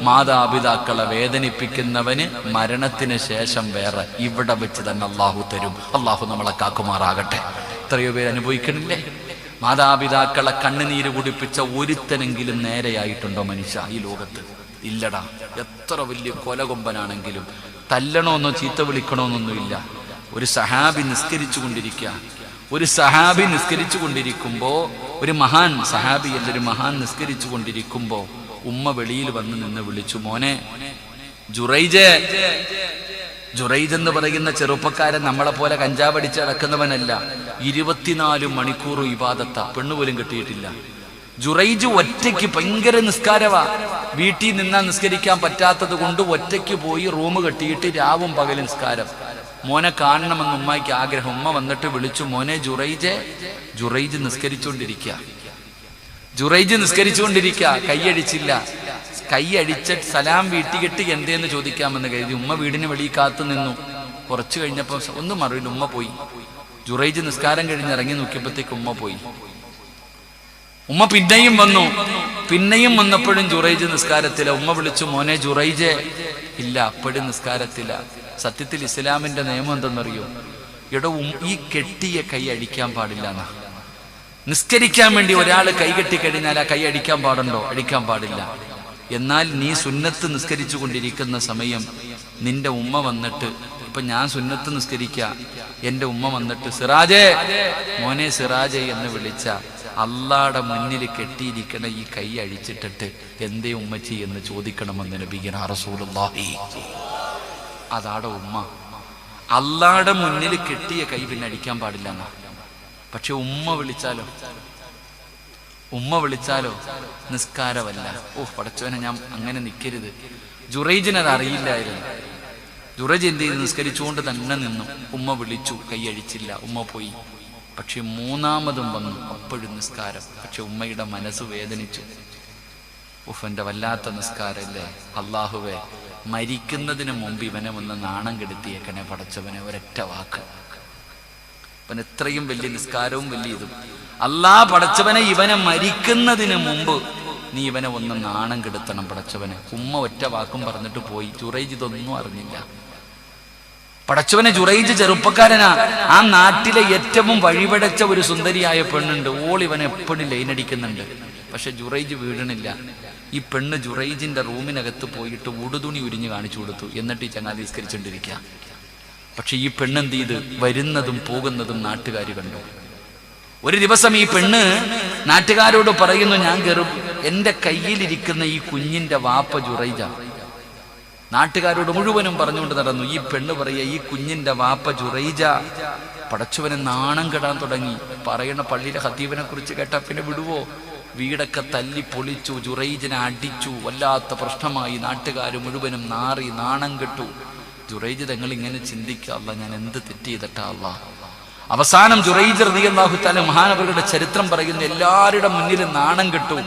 മാതാപിതാക്കളെ വേദനിപ്പിക്കുന്നവന് മരണത്തിന് ശേഷം വേറെ ഇവിടെ വെച്ച് തന്നെ അള്ളാഹു തരും. അള്ളാഹു നമ്മളെ കാക്കുമാറാകട്ടെ. എത്രയോ പേര് അനുഭവിക്കണില്ലേ? മാതാപിതാക്കളെ കണ്ണുനീര് കുടിപ്പിച്ച ഒരുത്തനെങ്കിലും നേരെയായിട്ടുണ്ടോ മനുഷ്യ ഈ ലോകത്ത്? ഇല്ലടാ. എത്ര വലിയ കൊലകൊമ്പനാണെങ്കിലും തല്ലണമെന്നോ ചീത്ത വിളിക്കണമെന്നൊന്നുമില്ല. ഒരു സഹാബി നിസ്കരിച്ചു കൊണ്ടിരിക്കുമ്പോ ഒരു മഹാൻ സഹാബിയല്ല, ഒരു മഹാൻ നിസ്കരിച്ചു കൊണ്ടിരിക്കുമ്പോ ഉമ്മ വെളിയിൽ വന്ന് നിന്ന് വിളിച്ചു, മോനെ ജുറൈജ്. ജുറൈജ് എന്ന് പറയുന്ന ചെറുപ്പക്കാരൻ നമ്മളെ പോലെ കഞ്ചാവടിച്ച് നടക്കുന്നവനല്ല. 24 മണിക്കൂർ ഇബാദത്ത, പെണ്ണുപോലും കിട്ടിയിട്ടില്ല. ജുറൈജ് ഒറ്റയ്ക്ക് ഭയങ്കര നിസ്കാരവാ. വീട്ടിൽ നിന്നാൽ നിസ്കരിക്കാൻ പറ്റാത്തത് കൊണ്ട് ഒറ്റയ്ക്ക് പോയി റൂം കെട്ടിയിട്ട് രാവും പകലും നിസ്കാരം. മോനെ കാണണമെന്ന് ഉമ്മയ്ക്ക് ആഗ്രഹം. ഉമ്മ വന്നിട്ട് വിളിച്ചു, മോനെ ജുറൈജ്. ജുറൈജ് നിസ്കരിച്ചുകൊണ്ടിരിക്കുക. കൈയടിച്ചില്ല. കൈയടിച്ചിട്ട് സലാം വീട്ടിക്കെട്ടി എന്തേന്ന് ചോദിക്കാമെന്ന് കരുതി ഉമ്മ വീടിന് വെളിയിൽ കാത്തു നിന്നു. കുറച്ചു കഴിഞ്ഞപ്പോ ഒന്നും അറിയില്ല, ഉമ്മ പോയി. ജുറൈജ് നിസ്കാരം കഴിഞ്ഞ് ഇറങ്ങി നോക്കിയപ്പോഴത്തേക്ക് ഉമ്മ പോയി. ഉമ്മ പിന്നെയും വന്നപ്പോഴും ജുറൈജ് നിസ്കാരത്തില. ഉമ്മ വിളിച്ചു, മോനെ ജുറൈജ്. ഇല്ല, അപ്പോഴും നിസ്കാരത്തില. സത്യത്തിൽ ഇസ്ലാമിന്റെ നിയമം എന്തെന്നറിയോ? ഈ കെട്ടിയ കൈ അടിക്കാൻ പാടില്ല എന്നാ. നിസ്കരിക്കാൻ വേണ്ടി ഒരാൾ കൈ കെട്ടിക്കഴിഞ്ഞാൽ ആ കൈ അടിക്കാൻ പാടുണ്ടോ? അടിക്കാൻ പാടില്ല. എന്നാൽ നീ സുന്നത്ത് നിസ്കരിച്ചു കൊണ്ടിരിക്കുന്ന സമയം നിന്റെ ഉമ്മ വന്നിട്ട്, ഇപ്പൊ ഞാൻ സുന്നത്ത് നിസ്കരിക്ക, എന്റെ ഉമ്മ വന്നിട്ട് സിറാജേ, മോനെ സിറാജേ എന്ന് വിളിച്ച അള്ളാടെ മുന്നിൽ കെട്ടിയിരിക്കണ ഈ കൈ അഴിച്ചിട്ടിട്ട് എന്തേ ഉമ്മച്ചി എന്ന് ചോദിക്കണമെന്ന് നബിയുനാ റസൂലുള്ളാഹി. അതാടെ ഉമ്മ. അള്ളാടെ മുന്നിൽ കെട്ടിയ കൈ പിന്നെ അടിക്കാൻ പാടില്ല എന്നാ. പക്ഷെ ഉമ്മ വിളിച്ചാലോ നിസ്കാരമല്ല. പടച്ചോനെ, ഞാൻ അങ്ങനെ നിൽക്കരുത്. ജുറൈജിനത് അറിയില്ലായിരുന്നു. ജുറൈജ് എന്ത് ചെയ്ത് നിസ്കരിച്ചുകൊണ്ട് തന്നെ നിന്നു. ഉമ്മ വിളിച്ചു, കൈയഴിച്ചില്ല, ഉമ്മ പോയി. പക്ഷെ മൂന്നാമതും വന്നു, അപ്പോഴും നിസ്കാരം. പക്ഷെ ഉമ്മയുടെ മനസ്സ് വേദനിച്ചു. എന്റെ വല്ലാത്ത നിസ്കാരല്ലേ അള്ളാഹുവേ, മരിക്കുന്നതിന് മുമ്പ് ഇവനെ ഒന്ന് നാണം കെടുത്തിയേക്കണേ പടച്ചവനെ, ഒരൊറ്റ വാക്ക്. അവൻ എത്രയും വലിയ നിസ്കാരവും വലിയ ഇതും. പടച്ചവനെ, ഇവനെ മരിക്കുന്നതിന് മുമ്പ് നീ ഇവനെ ഒന്ന് നാണം കെടുത്തണം പടച്ചവനെ. ഉമ്മ ഒറ്റ വാക്കും പറഞ്ഞിട്ട് പോയി. ജുറൈജ് ഇതൊന്നും അറിഞ്ഞില്ല. പടച്ചവനെ, ജുറൈജ് ചെറുപ്പക്കാരനാ. ആ നാട്ടിലെ ഏറ്റവും വഴിപടച്ച ഒരു സുന്ദരിയായ പെണ്ണുണ്ട്. ഇവനെ എപ്പോഴും ലൈനടിക്കുന്നുണ്ട്. പക്ഷെ ജുറൈജ് വീഴണില്ല. ഈ പെണ്ണ് ജുറൈജിന്റെ റൂമിനകത്ത് പോയിട്ട് ഉടുതുണി ഉരിഞ്ഞ് കാണിച്ചു കൊടുത്തു. എന്നിട്ട് ഈ ചങ്ങാതി നിസ്കരിച്ചുകൊണ്ടിരിക്കുക. പക്ഷെ ഈ പെണ്ണെന്ത് ചെയ്ത് വരുന്നതും പോകുന്നതും നാട്ടുകാർ കണ്ടു. ഒരു ദിവസം ഈ പെണ്ണ് നാട്ടുകാരോട് പറയുന്നു, ഞാൻ എന്റെ കയ്യിലിരിക്കുന്ന ഈ കുഞ്ഞിന്റെ വാപ്പ ജുറൈജ. നാട്ടുകാരോട് മുഴുവനും പറഞ്ഞുകൊണ്ട് നടന്നു. ഈ പെണ്ണ് പറയുക, ഈ കുഞ്ഞിന്റെ വാപ്പ ജുറൈജ. പടച്ചവനെ നാണം കെടാൻ തുടങ്ങി. പറയണ പള്ളിയിലെ ഖതീബിനെ കുറിച്ച് കേട്ടാ പിന്നെ വിടുവോ? വീടൊക്കെ തല്ലി പൊളിച്ചു, ജുറൈജിനെ അടിച്ചു. വല്ലാത്ത പ്രശ്നമായി. നാട്ടുകാർ മുഴുവനും നാറി നാണം കെട്ടു. ജുറൈജ് തങ്ങൾ ഇങ്ങനെ ചിന്തിക്കുക, അല്ല ഞാൻ എന്ത് തെറ്റ് ചെയ്തിട്ടാ അല്ല. അവസാനം ജുറൈജ് റളിയല്ലാഹു തആല മഹാനവറുടെ ചരിത്രം പറയുന്നു, എല്ലാവരുടെ മുന്നിലും നാണം കെട്ടു.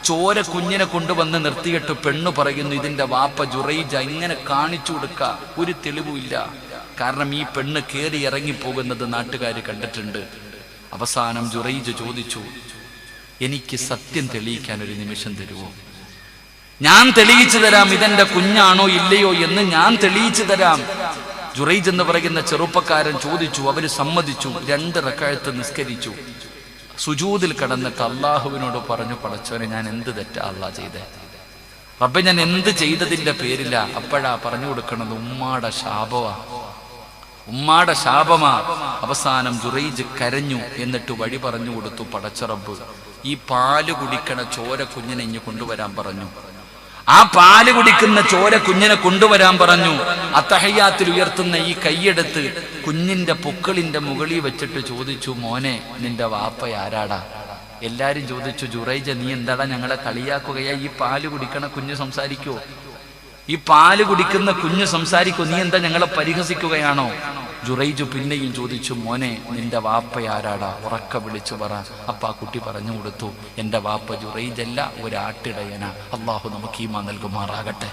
ചോര കുഞ്ഞിനെ കൊണ്ടുവന്ന് നിർത്തിയിട്ട് പെണ്ണ് പറയുന്നു, ഇതിന്റെ വാപ്പ ജുറൈജ. ഇങ്ങനെ കാണിച്ചു കൊടുക്ക, ഒരു തെളിവുമില്ല. കാരണം ഈ പെണ്ണ് കയറി ഇറങ്ങി പോകുന്നത് നാട്ടുകാർ കണ്ടിട്ടുണ്ട്. അവസാനം ജുറൈജ് ചോദിച്ചു, എനിക്ക് സത്യം തെളിയിക്കാൻ ഒരു നിമിഷം തരുമോ? ഞാൻ തെളിയിച്ചു തരാം, ഇതെന്റെ കുഞ്ഞാണോ ഇല്ലയോ എന്ന് ഞാൻ തെളിയിച്ചു തരാം. ജുറൈജ് എന്ന് പറയുന്ന ചെറുപ്പക്കാരൻ ചോദിച്ചു. അവര് സമ്മതിച്ചു. 2 റക്അത്ത് നിസ്കരിച്ചു. സുജൂദിൽ കിടന്നിട്ട് അള്ളാഹുവിനോട് പറഞ്ഞു, പടച്ചവനെ, ഞാൻ എന്ത് തെറ്റാ അള്ളാഹ് ചെയ്തേ? റബ്ബേ, ഞാൻ എന്ത് ചെയ്തതിന്റെ പേരില്ല? അപ്പോഴാ പറഞ്ഞു കൊടുക്കണത് ഉമ്മാടെ ശാപമാ. അവസാനം ജുറൈജ് കരഞ്ഞു. എന്നിട്ട് വഴി പറഞ്ഞു കൊടുത്തു. പടച്ച റബ്ബ്, ഈ പാല് കുടിക്കണ ചോര കുഞ്ഞിനെ ഇഞ്ഞ് കൊണ്ടുവരാൻ പറഞ്ഞു. ആ പാല് കുടിക്കുന്ന ചോര കുഞ്ഞിനെ കൊണ്ടുവരാൻ പറഞ്ഞു. അത്തഹയ്യാത്തിൽ ഉയർത്തുന്ന ഈ കൈയെടുത്ത് കുഞ്ഞിന്റെ പൊക്കിളിന്റെ മുകളിൽ വെച്ചിട്ട് ചോദിച്ചു, മോനെ, നിന്റെ വാപ്പ ആരാടാ? എല്ലാരും ചോദിച്ചു, ജുറൈജ, നീ എന്താടാ ഞങ്ങളെ കളിയാക്കുകയാ? ഈ പാല് കുടിക്കണ കുഞ്ഞ് സംസാരിക്കുവോ? ഈ പാല് കുടിക്കുന്ന കുഞ്ഞ് സംസാരിക്കോ? നീ എന്താ ഞങ്ങളെ പരിഹസിക്കുകയാണോ? ജുറൈജ് പിന്നെയും ചോദിച്ചു, മോനെ, നിന്റെ വാപ്പ ആരാടാ? ഉറക്ക വിളിച്ചു പറ. അപ്പ ആ കുട്ടി പറഞ്ഞു കൊടുത്തു, എന്റെ വാപ്പ ജുറൈജല്ല, ഒരാട്ടിടയന. അള്ളാഹു നമുക്ക് ഈമാൻ നൽകുമാറാകട്ടെ.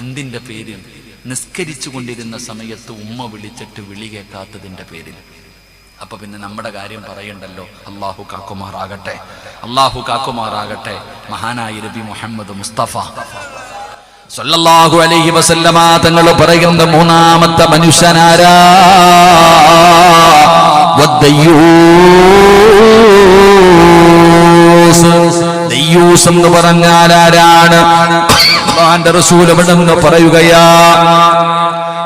എന്തിന്റെ പേരിൽ? നിസ്കരിച്ചു കൊണ്ടിരുന്ന സമയത്ത് ഉമ്മ വിളിച്ചിട്ട് വിളി കേൾക്കാത്തതിന്റെ പേരിൽ. അപ്പൊ പിന്നെ നമ്മുടെ കാര്യം പറയണ്ടല്ലോ. അള്ളാഹു കാക്കുമാറാകട്ടെ. മഹാനായ നബി മുഹമ്മദ് മുസ്തഫ സല്ലല്ലാഹു അലൈഹി വസല്ലമ തങ്ങൾ പറയുന്ന മൂന്നാമത്തെ മനുഷ്യനാരാ? ദയ്യൂസ് എന്ന് പറഞ്ഞാൽ ആരാണ്? അല്ലാഹുവിന്റെ റസൂൽ എവിടെന്ന് പറയുകയാ,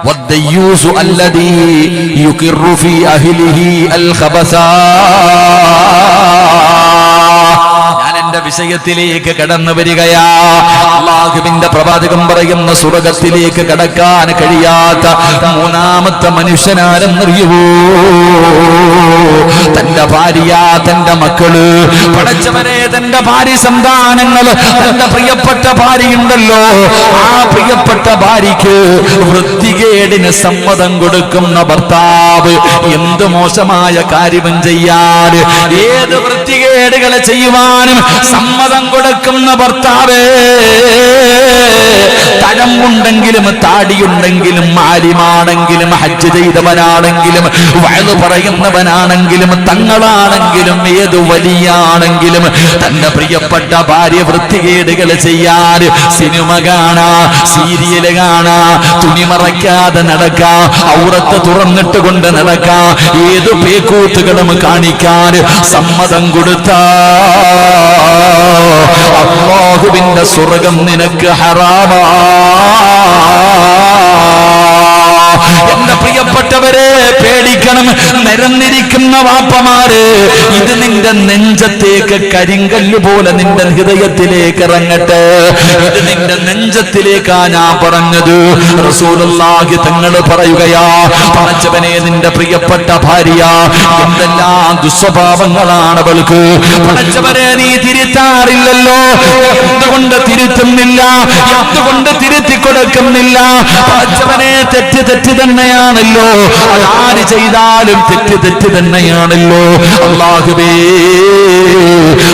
വദ്ദയ്യൂസു അല്ലദീ യുഖിറു ഫീ അഹ്ലിഹി അൽ ഖബസാ. എന്റെ വിഷയത്തിലേക്ക് കടന്നു വരികയാ. അല്ലാഹുവിന്റെ പ്രവാചകൻ പറയുന്ന സ്വർഗ്ഗത്തിലേക്ക് കടക്കാൻ കഴിയാത്ത മൂന്നാമത്തെ മനുഷ്യനാരെന്നറിയുവോ? തന്റെ ഭാര്യ, തന്റെ മക്കള്, പടച്ചവരെ തന്റെ ഭാര്യ സന്താനങ്ങൾ, തന്റെ പ്രിയപ്പെട്ട ഭാര്യയുണ്ടല്ലോ, ആ പ്രിയപ്പെട്ട ഭാര്യയ്ക്ക് വൃത്തികേടിന് സമ്മതം കൊടുക്കുന്ന ഭർത്താവ്. എന്ത് മോശമായ കാര്യം ചെയ്യാൻ, ഏത് വൃത്തികേടുകളെ ചെയ്യുവാനും സമ്മതം കൊടുക്കുന്ന ഭർത്താവേ, തഴമ്പുണ്ടെങ്കിലും താടിയുണ്ടെങ്കിലും ആലിമാണെങ്കിലും ഹജ്ജ് ചെയ്തവനാണെങ്കിലും വഅദ് പറയുന്നവനാണെങ്കിലും തങ്ങളാണെങ്കിലും ഏത് വലിയാണെങ്കിലും തന്റെ പ്രിയപ്പെട്ട ഭാര്യ വൃത്തികേടുകൾ ചെയ്യാൻ സിനിമ കാണാ, സീരിയല് കാണാ, തുണി മറയ്ക്കാതെ നടക്കാ, ഔറത്ത് തുറന്നിട്ട് കൊണ്ട് നടക്കാ, ഏത് പേക്കൂത്തുകളും കാണിക്കാൻ സമ്മതം കൊടുത്താ അല്ലാഹുവിന്റെ സ്വർഗ്ഗം നിനക്ക് ഹറാമാ. എന്റെ പ്രിയപ്പെട്ടവരെ പേടിക്കണം. നിരന്നിരിക്കുന്ന വാപ്പമാര്, ഇത് നിന്റെ നെഞ്ചത്തേക്ക് കരിങ്കല്ല് പോലെ നിന്റെ ഹൃദയത്തിലേക്ക് ഇറങ്ങട്ടെ. ഇത് നിന്റെ നെഞ്ചത്തിലേക്കാ ഞാൻ പറഞ്ഞത്. റസൂലുള്ളാഹി തങ്ങൾ പറയുകയാ, പടച്ചവനെ നിന്റെ പ്രിയപ്പെട്ട ഭാര്യ എന്തെല്ലാം ദുസ്വഭാവങ്ങളാണ് അവൾക്ക്. പടച്ചവനെ നീ തിരുത്താറില്ലല്ലോ, എന്തുകൊണ്ട് തിരുത്തുന്നില്ല, എന്തുകൊണ്ട് തിരുത്തി കൊടുക്കുന്നില്ല? പടച്ചവനെ തെറ്റ് തെറ്റ് തന്നെയാണല്ലോ, അതാര് ചെയ്താലും തെറ്റ് തെറ്റ് തന്നെയാണല്ലോ. അല്ലാഹുവേ,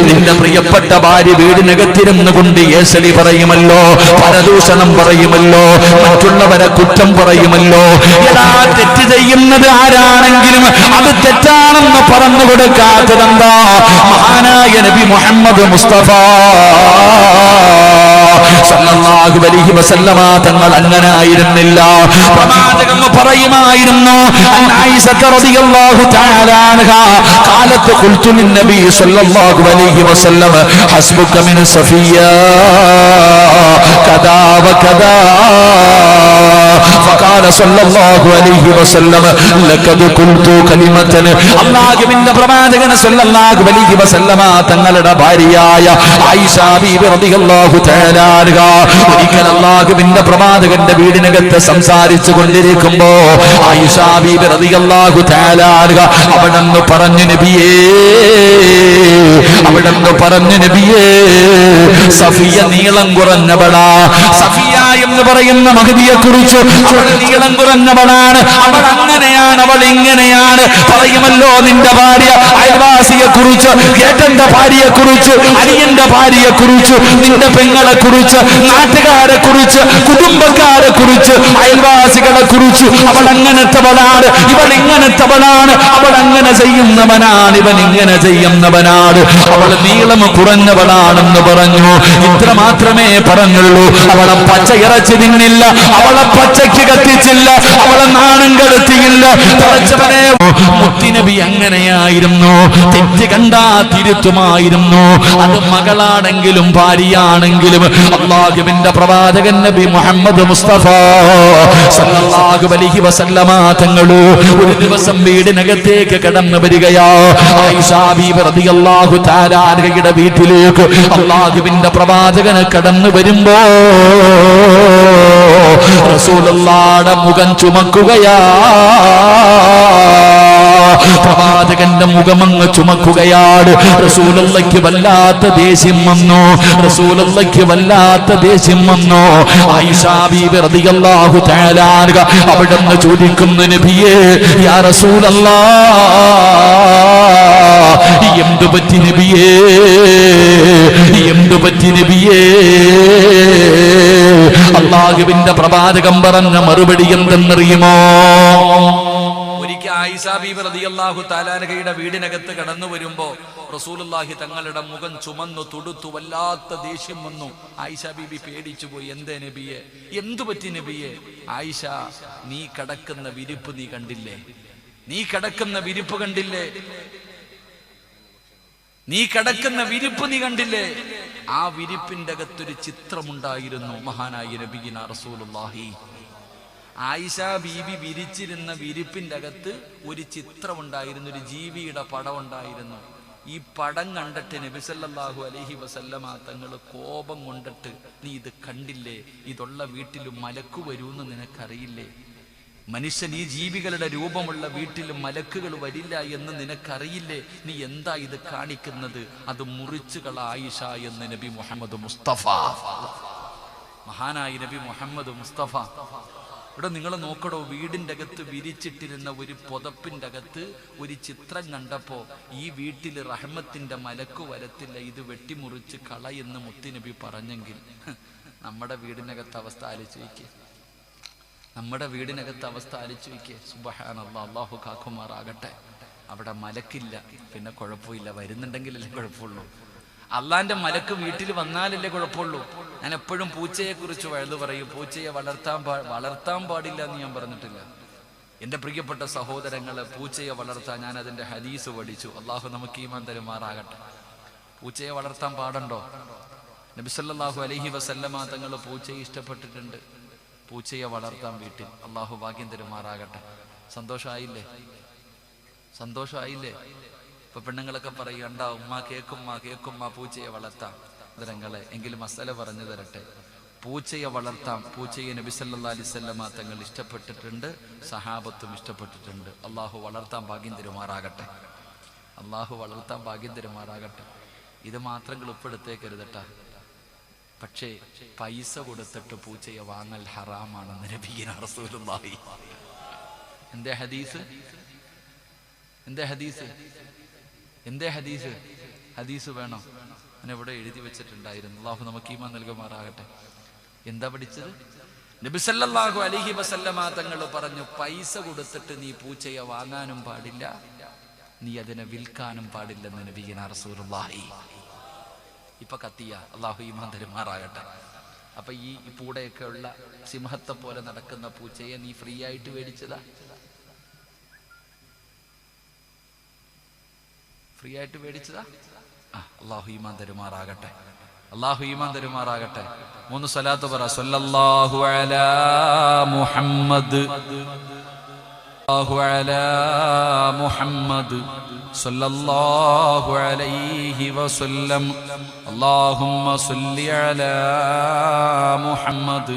നിന്റെ പ്രിയപ്പെട്ട ഭാര്യ വീടിനകത്തിരുന്ന് കൊണ്ട് ഏശലി പറയുമല്ലോ, പരദൂഷണം പറയുമല്ലോ, മറ്റുള്ളവരെ കുറ്റം പറയുമല്ലോ. എടാ, തെറ്റ് ചെയ്യുന്നത് ആരാണെങ്കിലും അത് തെറ്റാണെന്ന് പറഞ്ഞു കൊടുക്കാത്തതെന്താ? മഹാനായ നബി മുഹമ്മദ് മുസ്തഫ സല്ലല്ലാഹു അലൈഹി വസല്ലമ തങ്ങൾ അങ്ങനെ ആയിരുന്നില്ല. പ്രവാചകൻ പറയുമായിരുന്നു, ആയിഷ റളിയല്ലാഹു തആല അൻഹാ ഖാലത്ത് ഖുൽതു ലിന്നബി സല്ലല്ലാഹു അലൈഹി വസല്ലം ഹസ്ബുക മിൻ സഫിയ കദാ വകദാ فقال صلى الله عليه وسلم لقد قلت كلمة. അല്ലാഹുവിന്റെ പ്രവാചകൻ സല്ലല്ലാഹു അലൈഹി വസല്ലമ തങ്ങളുടെ ഭാര്യയായ ആയിഷ ബീവി റളിയല്ലാഹു തആല അൻഹാ ഒരിക്കൽ അല്ലാഹുവിന്റെ പ്രവാചകന്റെ വീടിനകത്ത് സംസാരിച്ചു കൊണ്ടിരിക്കുമ്പോ ആയിഷ ബീവി റളിയല്ലാഹു തആല അൻഹാ അവിടെന്ന് പറഞ്ഞു, നബിയേ, അവിടെന്ന് പറഞ്ഞു, നബിയേ, സഫിയ നീളം കുറഞ്ഞവളാ. സഫിയ എന്ന് പറയുന്ന മഹദിയെ കുറിച്ച് അവൾ നീളം കുറഞ്ഞവളാണ്, അവൾ അങ്ങനെയാണ്, അവൾ ഇങ്ങനെയാണ് പറയുമല്ലോ. നിന്റെ ഭാര്യ അയൽവാസിയെ കുറിച്ച്, ഏട്ടന്റെ ഭാര്യയെ കുറിച്ച്, അനിയന്റെ ഭാര്യയെ കുറിച്ച്, നിന്റെ പെങ്ങളെ കുറിച്ച്, നാട്ടുകാരെ കുറിച്ച്, കുടുംബക്കാരെ കുറിച്ച്, അയൽവാസികളെ കുറിച്ച് അവൾ അങ്ങനത്തെവളാണ്, ഇവൾ ഇങ്ങനത്തെവളാണ്, അവൾ അങ്ങനെ ചെയ്യുന്നവനാണ്, ഇവൻ ഇങ്ങനെ ചെയ്യുന്നവനാണ്, അവൾ നീളം കുറഞ്ഞവളാണെന്ന് പറഞ്ഞു. ഇത്ര മാത്രമേ പറഞ്ഞുള്ളൂ. അവളെ പച്ച ഇറച്ചി തിന്നില്ല, അവളെ പച്ചയ്ക്ക് കത്തിച്ചില്ല, അവളെ നാണം കെടുത്തിയില്ല. പടച്ചവനെ, മുത്തുനബി അങ്ങനെയായിരുന്നു. തെറ്റ് കണ്ടാ തിരുത്തുമായിരുന്നു. അത് മകളാണെങ്കിലും ഭാര്യയാണെങ്കിലും. അല്ലാഹുവിന്റെ പ്രവാചകൻ നബി മുഹമ്മദ് മുസ്തഫ സല്ലല്ലാഹു അലൈഹി വസല്ലമ തങ്ങൾ ഒരു ദിവസം വീടിനകത്തേക്ക് കടന്നു വരികയാ. ആയിഷ ബീവി റളിയല്ലാഹു തആല അൻഹയുടെ വീട്ടിലേക്ക് അല്ലാഹുവിന്റെ പ്രവാചകൻ കടന്നു വരുമ്പോ റസൂലുള്ളാഹിയുടെ മുഖം ചുമക്കുകയാ. പ്രവാചകന്റെ മുഖമങ്ങ് ചുമക്കുകയാണ്. റസൂലുള്ളാഹിക്ക് വല്ലാത്ത ദേഷ്യം വന്നു. റസൂലുള്ളാഹിക്ക് വല്ലാത്ത ദേഷ്യം വന്നു. ആയിഷ ബീവി റളിയല്ലാഹു തആല അൻഹ അവിടുന്ന് ചോദിക്കുന്നു, നബിയേ, യാ റസൂലല്ലാഹ്, എന്തു പറ്റി നബിയേ, എന്തു പറ്റി നബിയേ? അല്ലാഹുവിന്റെ പ്രവാചകൻ പറഞ്ഞ മറുപടി എന്തെന്നറിയുമോ? ഒരിക്കൽ ആയിഷ ബീവി റളിയല്ലാഹു തആല അൻഹയുടെ വീടിനകത്ത് കടന്നു വരുമ്പോ റസൂലുള്ളാഹി തങ്ങളുടെ മുഖം ചുമന്നു തുടുത്തു. വല്ലാത്ത ദേഷ്യം വന്നു. ആയിഷ ബീബി പേടിച്ചു പോയി. എന്തേ നബിയെ, എന്തു പറ്റി നബിയെ? ആയിഷ, നീ കിടക്കുന്ന വിരിപ്പ് നീ കണ്ടില്ലേ? നീ കിടക്കുന്ന വിരിപ്പ് കണ്ടില്ലേ? നീ കിടക്കുന്ന വിരിപ്പ് നീ കണ്ടില്ലേ? ആ വിരിപ്പിന്റെ അകത്തൊരു ചിത്രമുണ്ടായിരുന്നു. മഹാനായ നബിയിന റസൂലുള്ളാഹി. ആയിഷ ബീബി വിരിച്ചിരുന്ന വിരിപ്പിന്റെ അകത്ത് ഒരു ചിത്രമുണ്ടായിരുന്നു, ഒരു ജീവിയുടെ പടം ഉണ്ടായിരുന്നു. ഈ പടം കണ്ടിട്ട് നബി സല്ലല്ലാഹു അലൈഹി വസല്ലമ തങ്ങൾ കോപം കൊണ്ടിട്ട്, നീ ഇത് കണ്ടില്ലേ? ഇതുള്ള വീട്ടിൽ മലക്ക് വരൂന്ന് നിനക്കറിയില്ലേ? മനുഷ്യൻ ഈ ജീവികളുടെ രൂപമുള്ള വീട്ടിൽ മലക്കുകൾ വരില്ല എന്ന് നിനക്കറിയില്ലേ? നീ എന്താ ഇത് കാണിക്കുന്നത്? അത് മുറിച്ചുകള ആയിഷ എന്ന് നബി മുഹമ്മദ് മുസ്തഫ, മഹാനായ നബി മുഹമ്മദ് മുസ്തഫ. ഇവിടെ നിങ്ങൾ നോക്കടോ, വീടിൻ്റെ അകത്ത് വിരിച്ചിട്ടിരുന്ന ഒരു പുതപ്പിൻ്റെ അകത്ത് ഒരു ചിത്രം കണ്ടപ്പോ ഈ വീട്ടിൽ റഹ്മത്തിന്റെ മലക്ക് വരത്തില്ല, ഇത് വെട്ടിമുറിച്ച് കളയെന്ന് മുത്തുനബി പറഞ്ഞെങ്കിൽ നമ്മുടെ വീടിനകത്ത് അവസ്ഥ ആലോചിച്ച് വയ്ക്കേ. നമ്മുടെ വീടിനകത്ത് അവസ്ഥ ആലോചിച്ച് വയ്ക്കേ. സുബ്ഹാനല്ലാഹ്, അല്ലാഹു കാക്കുമാറാകട്ടെ. അവിടെ മലക്കില്ല, പിന്നെ കുഴപ്പമില്ല. വരുന്നുണ്ടെങ്കിലല്ലേ കുഴപ്പമുള്ളൂ. അള്ളാന്റെ മലക്ക് വീട്ടിൽ വന്നാലല്ലേ കുഴപ്പമുള്ളൂ. ഞാൻ എപ്പോഴും പൂച്ചയെ കുറിച്ച് വഴുതു പറയും. പൂച്ചയെ വളർത്താൻ പാടില്ല എന്ന് ഞാൻ പറഞ്ഞിട്ടില്ല. എൻ്റെ പ്രിയപ്പെട്ട സഹോദരങ്ങളെ, പൂച്ചയെ വളർത്താൻ ഞാൻ അതിൻ്റെ ഹദീസ് പഠിച്ചു. അള്ളാഹു നമുക്ക് ഈമാൻ തരുമാറാകട്ടെ. പൂച്ചയെ വളർത്താൻ പാടുണ്ടോ? നബി സല്ലല്ലാഹു അലൈഹി വസല്ലമ തങ്ങൾ പൂച്ചയെ ഇഷ്ടപ്പെട്ടിട്ടുണ്ട്. പൂച്ചയെ വളർത്താൻ വീട്ടിൽ. അള്ളാഹു ഭാഗ്യം തരുമാറാകട്ടെ. സന്തോഷമായില്ലേ? സന്തോഷമായില്ലേ? ഇപ്പൊ പെണ്ണുങ്ങളൊക്കെ പറയണ്ട, ഉമ്മ കേക്കുമ്മ പൂച്ചയെ വളർത്താം. നിരങ്ങളെ, എങ്കിലും മസല പറഞ്ഞു തരട്ടെ. പൂച്ചയെ വളർത്താം. പൂച്ചയെ നബി സല്ലല്ലാഹു അലൈഹി വസല്ലമ തങ്ങൾ ഇഷ്ടപ്പെട്ടിട്ടുണ്ട്, സഹാബത്തും ഇഷ്ടപ്പെട്ടിട്ടുണ്ട്. അള്ളാഹു വളർത്താൻ ഭാഗ്യം തരുമാറാകട്ടെ. അള്ളാഹു വളർത്താൻ ഭാഗ്യം തരുമാറാകട്ടെ. ഇത് മാത്രം ക്ലിപ്പെടുത്തേക്കരുതട്ടാ. പക്ഷേ പൈസ കൊടുത്തിട്ട് പൂച്ചയെ വാങ്ങൽ ഹറാമാണെന്ന് നബിയിന റസൂലുള്ളാഹി. എന്തേ ഹദീസ്? എന്തേ ഹദീസ്? എന്തേ ഹദീസ്? ഹദീസ് വേണോ? ഞാൻ ഇവിടെ എഴുതി വെച്ചിട്ടുണ്ടായിരുന്നു. അല്ലാഹു നമുക്ക് ഈമാൻ നൽകുമാറാകട്ടെ. എന്താ പഠിച്ചത്? നബി സല്ലല്ലാഹു അലൈഹി വസല്ലമ തങ്ങൾ പറഞ്ഞു, പൈസ കൊടുത്തിട്ട് നീ പൂച്ചയെ വാങ്ങാനും പാടില്ല, നീ അതിനെ വിൽക്കാനും പാടില്ലെന്ന് നബിയിന റസൂലുള്ളാഹി. ഇപ്പൊ കത്തിയ. അല്ലാഹു ഈമാൻ തരുമാറാകട്ടെ. അപ്പൊ ഈ പൂടെയൊക്കെ ഉള്ള സിംഹത്തെ പോലെ നടക്കുന്ന പൂച്ചയെ നീ ഫ്രീ ആയിട്ട് മേടിച്ചതാ? ഫ്രീ ആയിട്ട് മേടിച്ചതാ? അല്ലാഹു ഈമാൻ തരുമാറാകട്ടെ. അല്ലാഹു ഈമാൻ തരുമാറാകട്ടെ. 3 സ്വലാത്ത് പറ. സല്ലല്ലാഹു അലാ മുഹമ്മദ്, സല്ലല്ലാഹു അലാ മുഹമ്മദ്, സല്ലല്ലാഹു അലൈഹി വസല്ലം, അല്ലാഹുമ്മ സല്ലി അലാ മുഹമ്മദ്,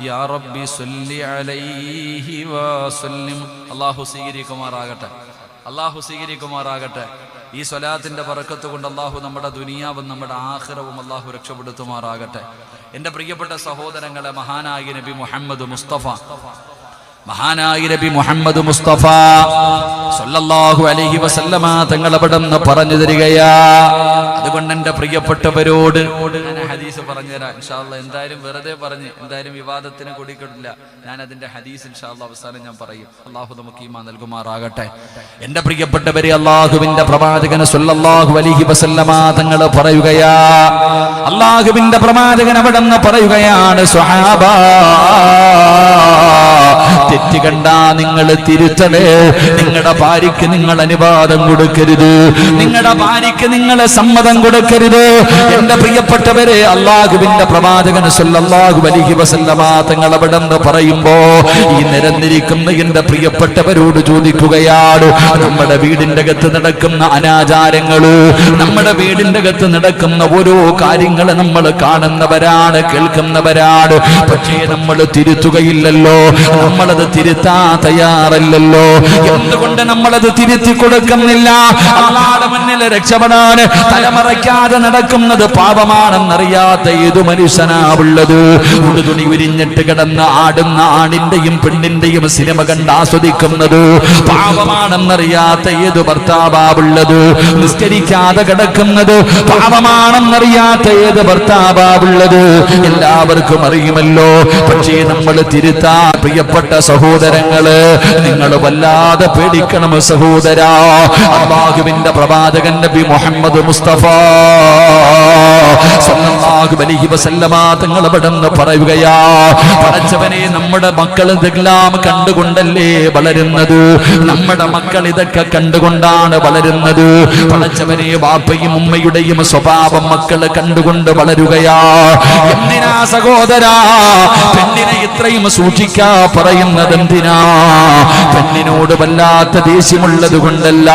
യാ റബ്ബി സല്ലി അലൈഹി വസല്ലം. അല്ലാഹു സ്വീകരിക്കുമാറാകട്ടെ. അല്ലാഹു സ്വീകരിക്കുമാറാകട്ടെ. ഈ സ്വലാത്തിന്റെ ബറക്കത്ത് കൊണ്ട് അല്ലാഹു നമ്മുടെ ദുനിയാവും നമ്മുടെ ആഖിറവും അല്ലാഹു രക്ഷപ്പെടുത്തുമാറാകട്ടെ. എൻ്റെ പ്രിയപ്പെട്ട സഹോദരങ്ങളെ, മഹാനായ നബി മുഹമ്മദ് മുസ്തഫ, മഹാനായ നബി മുഹമ്മദ് മുസ്തഫ സല്ലല്ലാഹു അലൈഹി വസല്ലമ തങ്ങൾ അവിടുന്ന് പറഞ്ഞു തരികയാ. അതുകൊണ്ട് എൻ്റെ പ്രിയപ്പെട്ടവരോട് ഞാൻ ഹദീസ് പറഞ്ഞു തരാം ഇൻഷാ അല്ലാഹ്. എന്തായാലും വെറുതെ പറഞ്ഞ് എന്തായാലും വിവാദത്തിന് കൊടുക്കില്ല. ഞാൻ അതിന്റെ ഹദീസ് ഇൻഷാ അല്ലാഹ് അവസാനം ഞാൻ പറയും. അല്ലാഹു നമുക്ക് ഈമാൻ നൽകുമാറാകട്ടെ. എൻ്റെ പ്രിയപ്പെട്ടവരെ, അല്ലാഹുവിന്റെ പ്രവാചകൻ സല്ലല്ലാഹു അലൈഹി വസല്ലമ തങ്ങൾ പറയുകയാ, അല്ലാഹുവിന്റെ പ്രവാചകൻ അവിടുന്ന് പറയുകയാണ്, സ്വഹാബാ, തെറ്റ് കണ്ടാ നിങ്ങൾ തിരുത്തണേ. നിങ്ങളുടെ ഭാര്യയ്ക്ക് നിങ്ങൾ അനുവാദം കൊടുക്കരുത്. നിങ്ങളുടെ ഭാര്യയ്ക്ക് നിങ്ങളെ സമ്മതം കൊടുക്കരുത്. എന്റെ പ്രിയപ്പെട്ടവരെ, അല്ലാഹുവിന്റെ പ്രവാചകൻ സല്ലല്ലാഹു അലൈഹി വസല്ലമ തങ്ങൾ അവിടുന്ന് പറയുമ്പോ ഈ നിരന്നിരിക്കുന്ന എന്റെ പ്രിയപ്പെട്ടവരോട് ചോദിക്കുകയാണ്, നമ്മുടെ വീടിന്റെ അകത്ത് നടക്കുന്ന അനാചാരങ്ങള്, നമ്മുടെ വീടിന്റെ അകത്ത് നടക്കുന്ന ഓരോ കാര്യങ്ങള് നമ്മൾ കാണുന്നവരാണ്, കേൾക്കുന്നവരാണ്. പക്ഷേ നമ്മൾ തിരുത്തുകയില്ലല്ലോ, നമ്മളത് തിരുത്താൻ തയ്യാറല്ലല്ലോ. എന്തുകൊണ്ട് നമ്മളത് തിരുത്തി കൊടുക്കുന്നില്ല? അല്ലാഹുവിന്റെ മുന്നിൽ രക്ഷപ്പെടാൻ തലമറയ്ക്കാതെ നടക്കുന്നത് പാപമാണെന്നറിയാത്ത ഏതു മനുഷ്യനാവുള്ളത്? ഉടുതുണി ഉരിഞ്ഞിട്ട് കിടന്ന് ആടുന്ന ആണിന്റെയും പെണ്ണിന്റെയും സിനിമ കണ്ട് ആസ്വദിക്കുന്നത് പാപമാണെന്നറിയാത്ത ഏതു ഭർത്താവുള്ളത്? നിസ്കരിക്കാതെ കിടക്കുന്നത് പാപമാണെന്നറിയാത്ത ഏത് ഭർത്താവുള്ളത്? എല്ലാവർക്കും അറിയുമല്ലോ. പക്ഷേ നമ്മൾ തിരുത്താൻ പ്രിയപ്പെട്ട പ്രിയപ്പെട്ട സഹോദരങ്ങള്, നിങ്ങൾ വല്ലാതെ പേടിക്കണം സഹോദരാ. അല്ലാഹുവിന്റെ പ്രവാചകൻ നബി മുഹമ്മദ് മുസ്തഫ സല്ലല്ലാഹു അലൈഹി വസല്ലമ തങ്ങൾ അവിടുന്ന് പറയുകയാ, പടച്ചവനെ നമ്മുടെ മക്കൾ ഇതെല്ലാം കണ്ടുകൊണ്ടല്ലേ വളരുന്നത്, നമ്മുടെ മക്കൾ ഇതൊക്കെ കണ്ടുകൊണ്ടാണ് വളരുന്നത്. പടച്ചവനെ വാപ്പയും ഉമ്മയുടെയും സ്വഭാവം മക്കൾ കണ്ടുകൊണ്ട് വളരുകയാ. എന്തിനാ സഹോദരാ പെണ്ണിനെ ഇത്രയും സൂക്ഷിക്കാ പറയുന്നത്? എന്തിനാ? പെണ്ണിനോട് വല്ലാത്ത ദേഷ്യമുള്ളത് കൊണ്ടല്ല,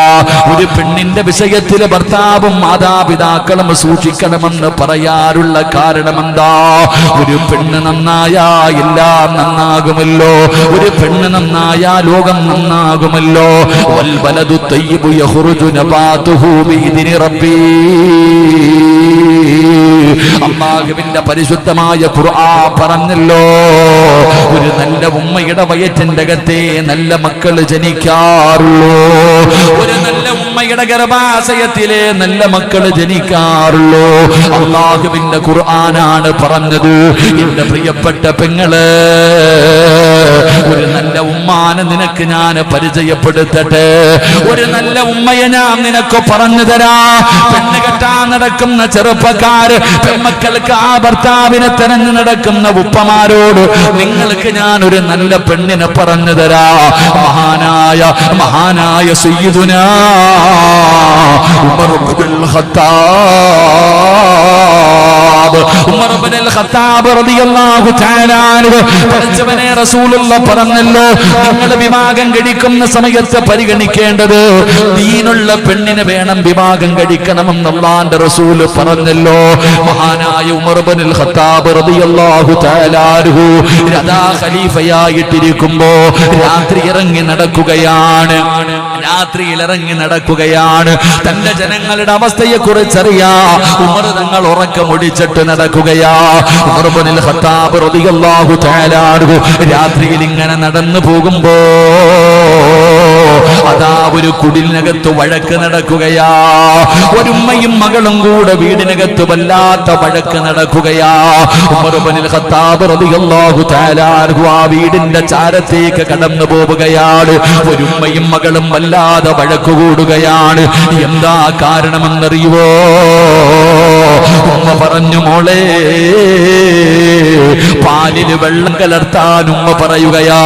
ഒരു പെണ്ണിന്റെ വിഷയത്തിൽ ഭർത്താവും മാതാപിതാക്കളും സൂക്ഷിക്കണമെന്ന് പറയാറുള്ള കാരണം എന്താ? ഒരു പെണ്ണ് നന്നായാ എല്ലാം നന്നാകുമല്ലോ, ഒരു പെണ്ണ് നന്നായാ ലോകം നന്നാകുമല്ലോ. വൽബലദു തയ്യിബു യഖ്റുജു നബാതുഹു ബിഇദ്നി റബ്ബി. അല്ലാഹുവിന്റെ പരിശുദ്ധമായ ഖുർആൻ പറഞ്ഞല്ലോ, ഒരു നല്ല ഉമ്മയുടെ വയറ്റിന്റെ അകത്തെ നല്ല മക്കൾ ജനിക്കാറുള്ളൂ, ഒരു നല്ല ഉമ്മയുടെ ഗർഭാശയത്തിലെ നല്ല മക്കൾ ജനിക്കാറുള്ളൂ. അല്ലാഹുവിന്റെ ഖുർആനാണ് പറഞ്ഞത്. എന്റെ പ്രിയപ്പെട്ട പെങ്ങള്, ഒരു നല്ല ഉമ്മാനെ നിനക്ക് ഞാൻ പരിചയപ്പെടുത്തട്ടെ, ഒരു നല്ല ഉമ്മയെ ഞാൻ നിനക്ക് പറഞ്ഞു തരാ. പെണ്ണ് കെട്ടാൻ നടക്കുന്ന ചെറുപ്പക്കാര്, പെൺമക്കൾക്ക് ആ ഭർത്താവിനെ തെരഞ്ഞു നടക്കുന്ന ഉപ്പമാരോട് നിങ്ങൾക്ക് ഞാൻ ഒരു നല്ല പെണ്ണിനെ പറഞ്ഞു തരാ. മഹാനായ സയ്യിദുനാ ഉമർ ഇബ്നുൽ ഖത്താബ്, ഉമർ ഇബ്നുൽ ഖത്താബ് റളിയല്ലാഹു തആല അൻഹു പടച്ചവനെ റസൂലുള്ളാഹി പറഞ്ഞല്ലോ, നിങ്ങൾ വിവാഹം കഴിക്കുന്ന സമയത്ത് പരിഗണിക്കേണ്ടത് ദീനുള്ള പെണ്ണിനെ വേണം വിവാഹം കഴിക്കണമെന്ന് അല്ലാഹുവിന്റെ റസൂൽ പറഞ്ഞല്ലോ. മഹാനായ ഉമർ ഇബ്നുൽ ഖത്താബ് റളിയല്ലാഹു തആല അൻഹു രാജാ ഖലീഫയായിട്ടിരിക്കുമ്പോ രാത്രി ഇറങ്ങി നടക്കുകയാണ്, രാത്രിയിൽ ഇറങ്ങി നടക്കുകയാണ്. തന്റെ ജനങ്ങളുടെ അവസ്ഥയെ കുറിച്ചറിയാ ഉമർ തങ്ങൾ ഉറക്കമൊടിച്ചിട്ട് നടക്കുകയാ. ഉമർ ഇബ്നുൽ ഖത്താബ് റളിയല്ലാഹു തആല അൻഹു രാത്രിയിൽ ഇങ്ങനെ നടന്നു പോകുമ്പോ അതാ ഒരു കുടിലിനകത്ത് വഴക്ക് നടക്കുകയാ. ഒരുമ്മയും മകളും കൂടെ വീടിനകത്ത് വല്ലാത്ത വഴക്ക് നടക്കുകയാ. ഉമർ ഇബ്നുൽ ഖത്താബ് റളിയല്ലാഹു തആല അൻഹു ആ വീടിന്റെ ചാരത്തേക്ക് കടന്നു പോവുകയാണ്. ഒരുമ്മയും മകളും വല്ലാതെ വഴക്ക് കൂടുകയാണ്. എന്താ കാരണമെന്നറിയുവോ? ഉമ്മ പറഞ്ഞു, മോളെ പാലില് വെള്ളം കലർത്താൻ ഉമ്മ പറയുകയാ.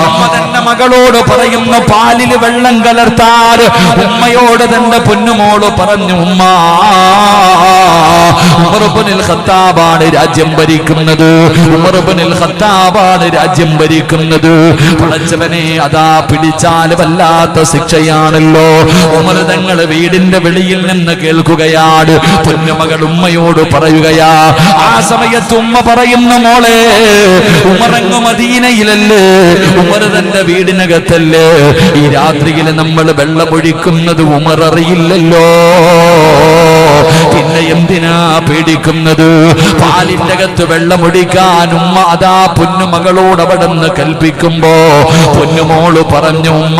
ഉമ്മ തന്റെ മകളോട് പറയുന്നു പാലില് വെള്ളം കലർത്താൻ. ഉമ്മയോട് തന്റെ പൊന്നുമോള് പറഞ്ഞു, ഉമ്മ ഉമർ ഇബ്നുൽ ഖത്താബാണ് രാജ്യം ഭരിക്കുന്നത്, ഉമർ ഇബ്നുൽ ഖത്താബാണ് രാജ്യം ഭരിക്കുന്നത്. പടച്ചവനെ അതാ പിടിച്ചാൽ വല്ലാത്ത ശിക്ഷയാണല്ലോ. ഉമർ തങ്ങൾ വീടിന്റെ വെളിയിൽ നിന്ന് കേൾക്കുകയാണ്. പൊന്നുമകൾ ഉമ്മയോട് പറയുകയാ. ആ സമയത്ത് ഉമ്മ പറയുന്നു, മോളെ ഉമറങ്ങ് മദീനയിലല്ലേ, ഉമർ തന്റെ വീടിനകത്തല്ലേ, ഈ രാത്രിയിൽ നമ്മൾ വെള്ളമൊഴിക്കുന്നത് ഉമർ അറിയില്ലല്ലോ, പിന്നെ എന്തിനാ പേടിക്കുന്നത്? പാലിന്റെ അകത്ത് വെള്ളമൊഴിക്കാൻ ഉമ്മ അതാ പൊന്നുമകളോട് അവിടെ നിന്ന് കൽപ്പിക്കുമ്പോ പൊന്നുമോള് പറഞ്ഞു, ഉമ്മ